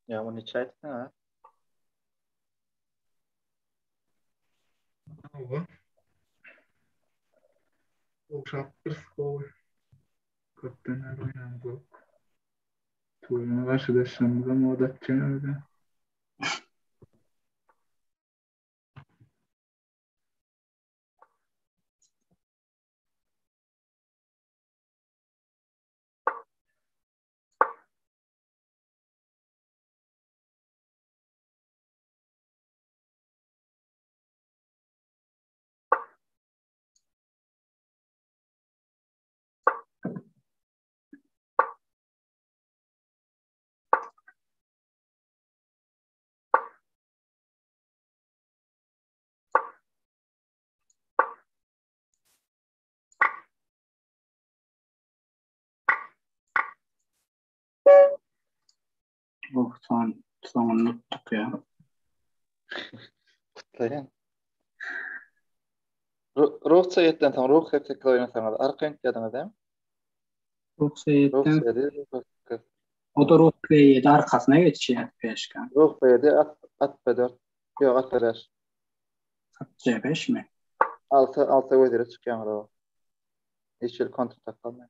A: Ya bunu hiç aytdın ha.
D: Uşak bir skol. Köpten oynan bu. Tuğlama karşılaşmamıza modatçın öyle.
B: Oh, son unuttuk ya.
A: Kutlayan. Ruh sayetden tam ruh hepsek oynasanız arqaynt yadınız değil mi?
B: Ruh sayetden
A: Ruh sayedi,
B: o da ruh sayedi arkasına geçiyor peşkan.
A: ruh sayedi at bedört. Yok at bedört.
B: C5 mi?
A: Alta ödere çıkıyor o. Yeşil kontrol takalım.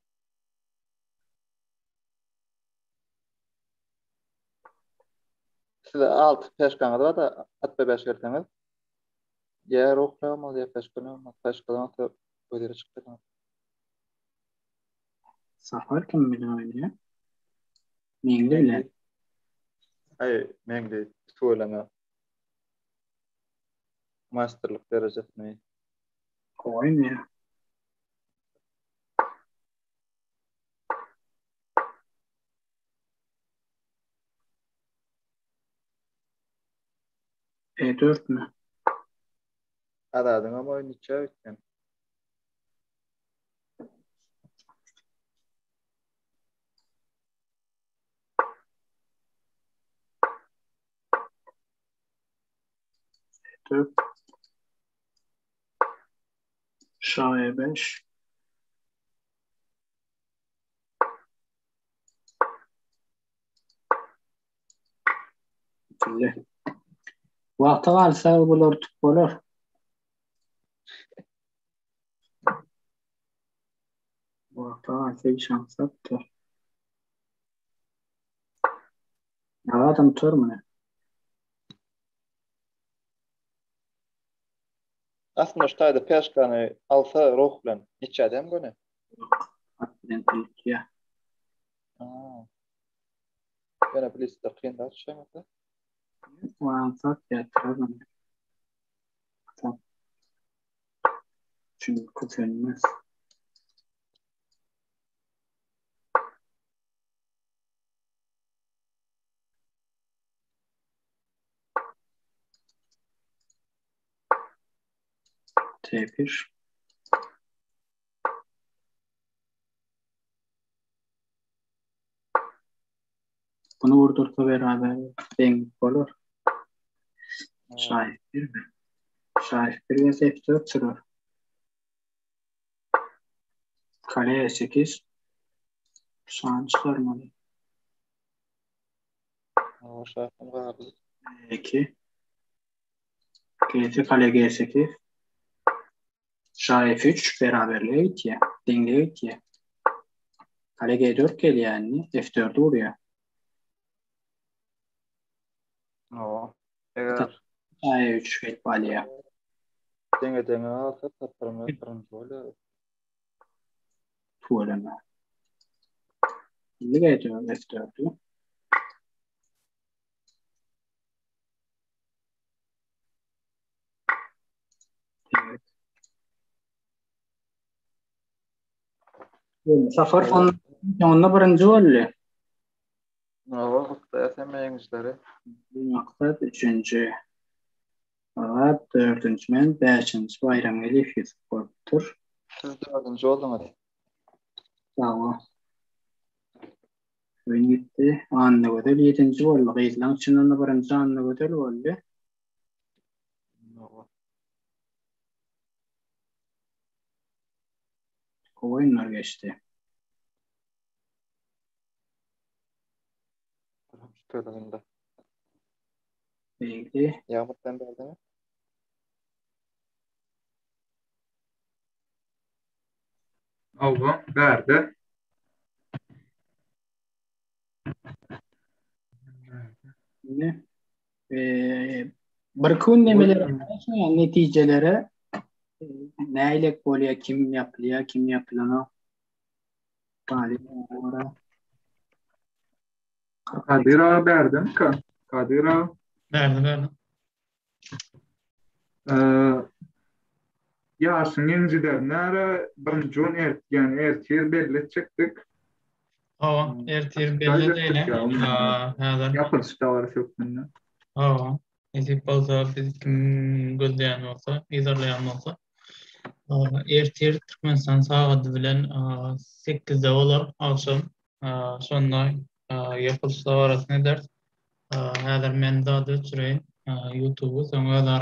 A: Size alt peşkanı da da at bebeş gerseniz. Ya ruh olmaz ya peşkanı olmaz. Peşkanı da ödere çıkıyor.
B: Safar kim bilen oynuyor? Mengli bile.
A: Ay, mengli söyleme. Masterlık derecesini.
B: Oynuyor. E4 mü?
A: Adadın ama oynayacak ötken.
B: E4. Şah E5. Bitti. Vaqti qalsa bular tüp bolar. Vaqti qalsa şans atdı. Adam turmune.
A: Aslında ştayda peşkanı alsa ruh bilen hiç adam gönü.
B: Atlen Türkiye.
A: Gene bilirse kıyında şey mi?
B: Vansat yatıramam. Çünkü kuzenmez. T1. Bunu vurdursa beraber denk olur. Şahit bir mi? Şahit bir ve F4 sürür. Kale E8. Şahın çıkarmalı.
A: O şahım var.
B: E2. G2 kale G8. Şah F3 beraberliğe itiyor. Dengeye itiyor. Kale G4 geliyor yani. F4'ü vuruyor.
A: O. Eğer
B: Şah E3 Fetbaliye.
A: denge alsa tatarım yaparım böyle.
B: Tuğleme. Şimdi G4 F4'ü. Evet. Safar sonunda birinci oldu.
A: O vakitte esemeyinizleri.
B: Maksat üçüncü. Evet, dördüncü men, beşinci Bayram Elif Spor'tur.
A: Siz dördüncü oldunuz.
B: Tamam. Oyun gitti. Anlı ödül 7. oldu. Gıyıtlan içinden de birinci anlı ödül oldu. O oyunlar geçti.
A: Şöyle
B: Belki.
A: Yağmurdan geldi mi?
D: Alba verdi.
B: Şimdi bırakın demeleri yani neticelere neyle oluyor, kim yapılıyor, kim yapılanı
D: Kadir ağa verdi mi kan? Kadir ağa.
C: Verdi.
D: Yaşın incilerine bıncun ertir belli çıktık.
C: O ertir belli değil. Hada.
D: Yapılışta var şöklüğünde.
C: O. Ezip olsa biz kim gözleyen olsa, izarlayan olsa. Ertir Türkmenistan saati bilen 8'de olur akşam. Sonra yapılışta var aslında ders. Hada men daha da süreyim. YouTube'u sonra da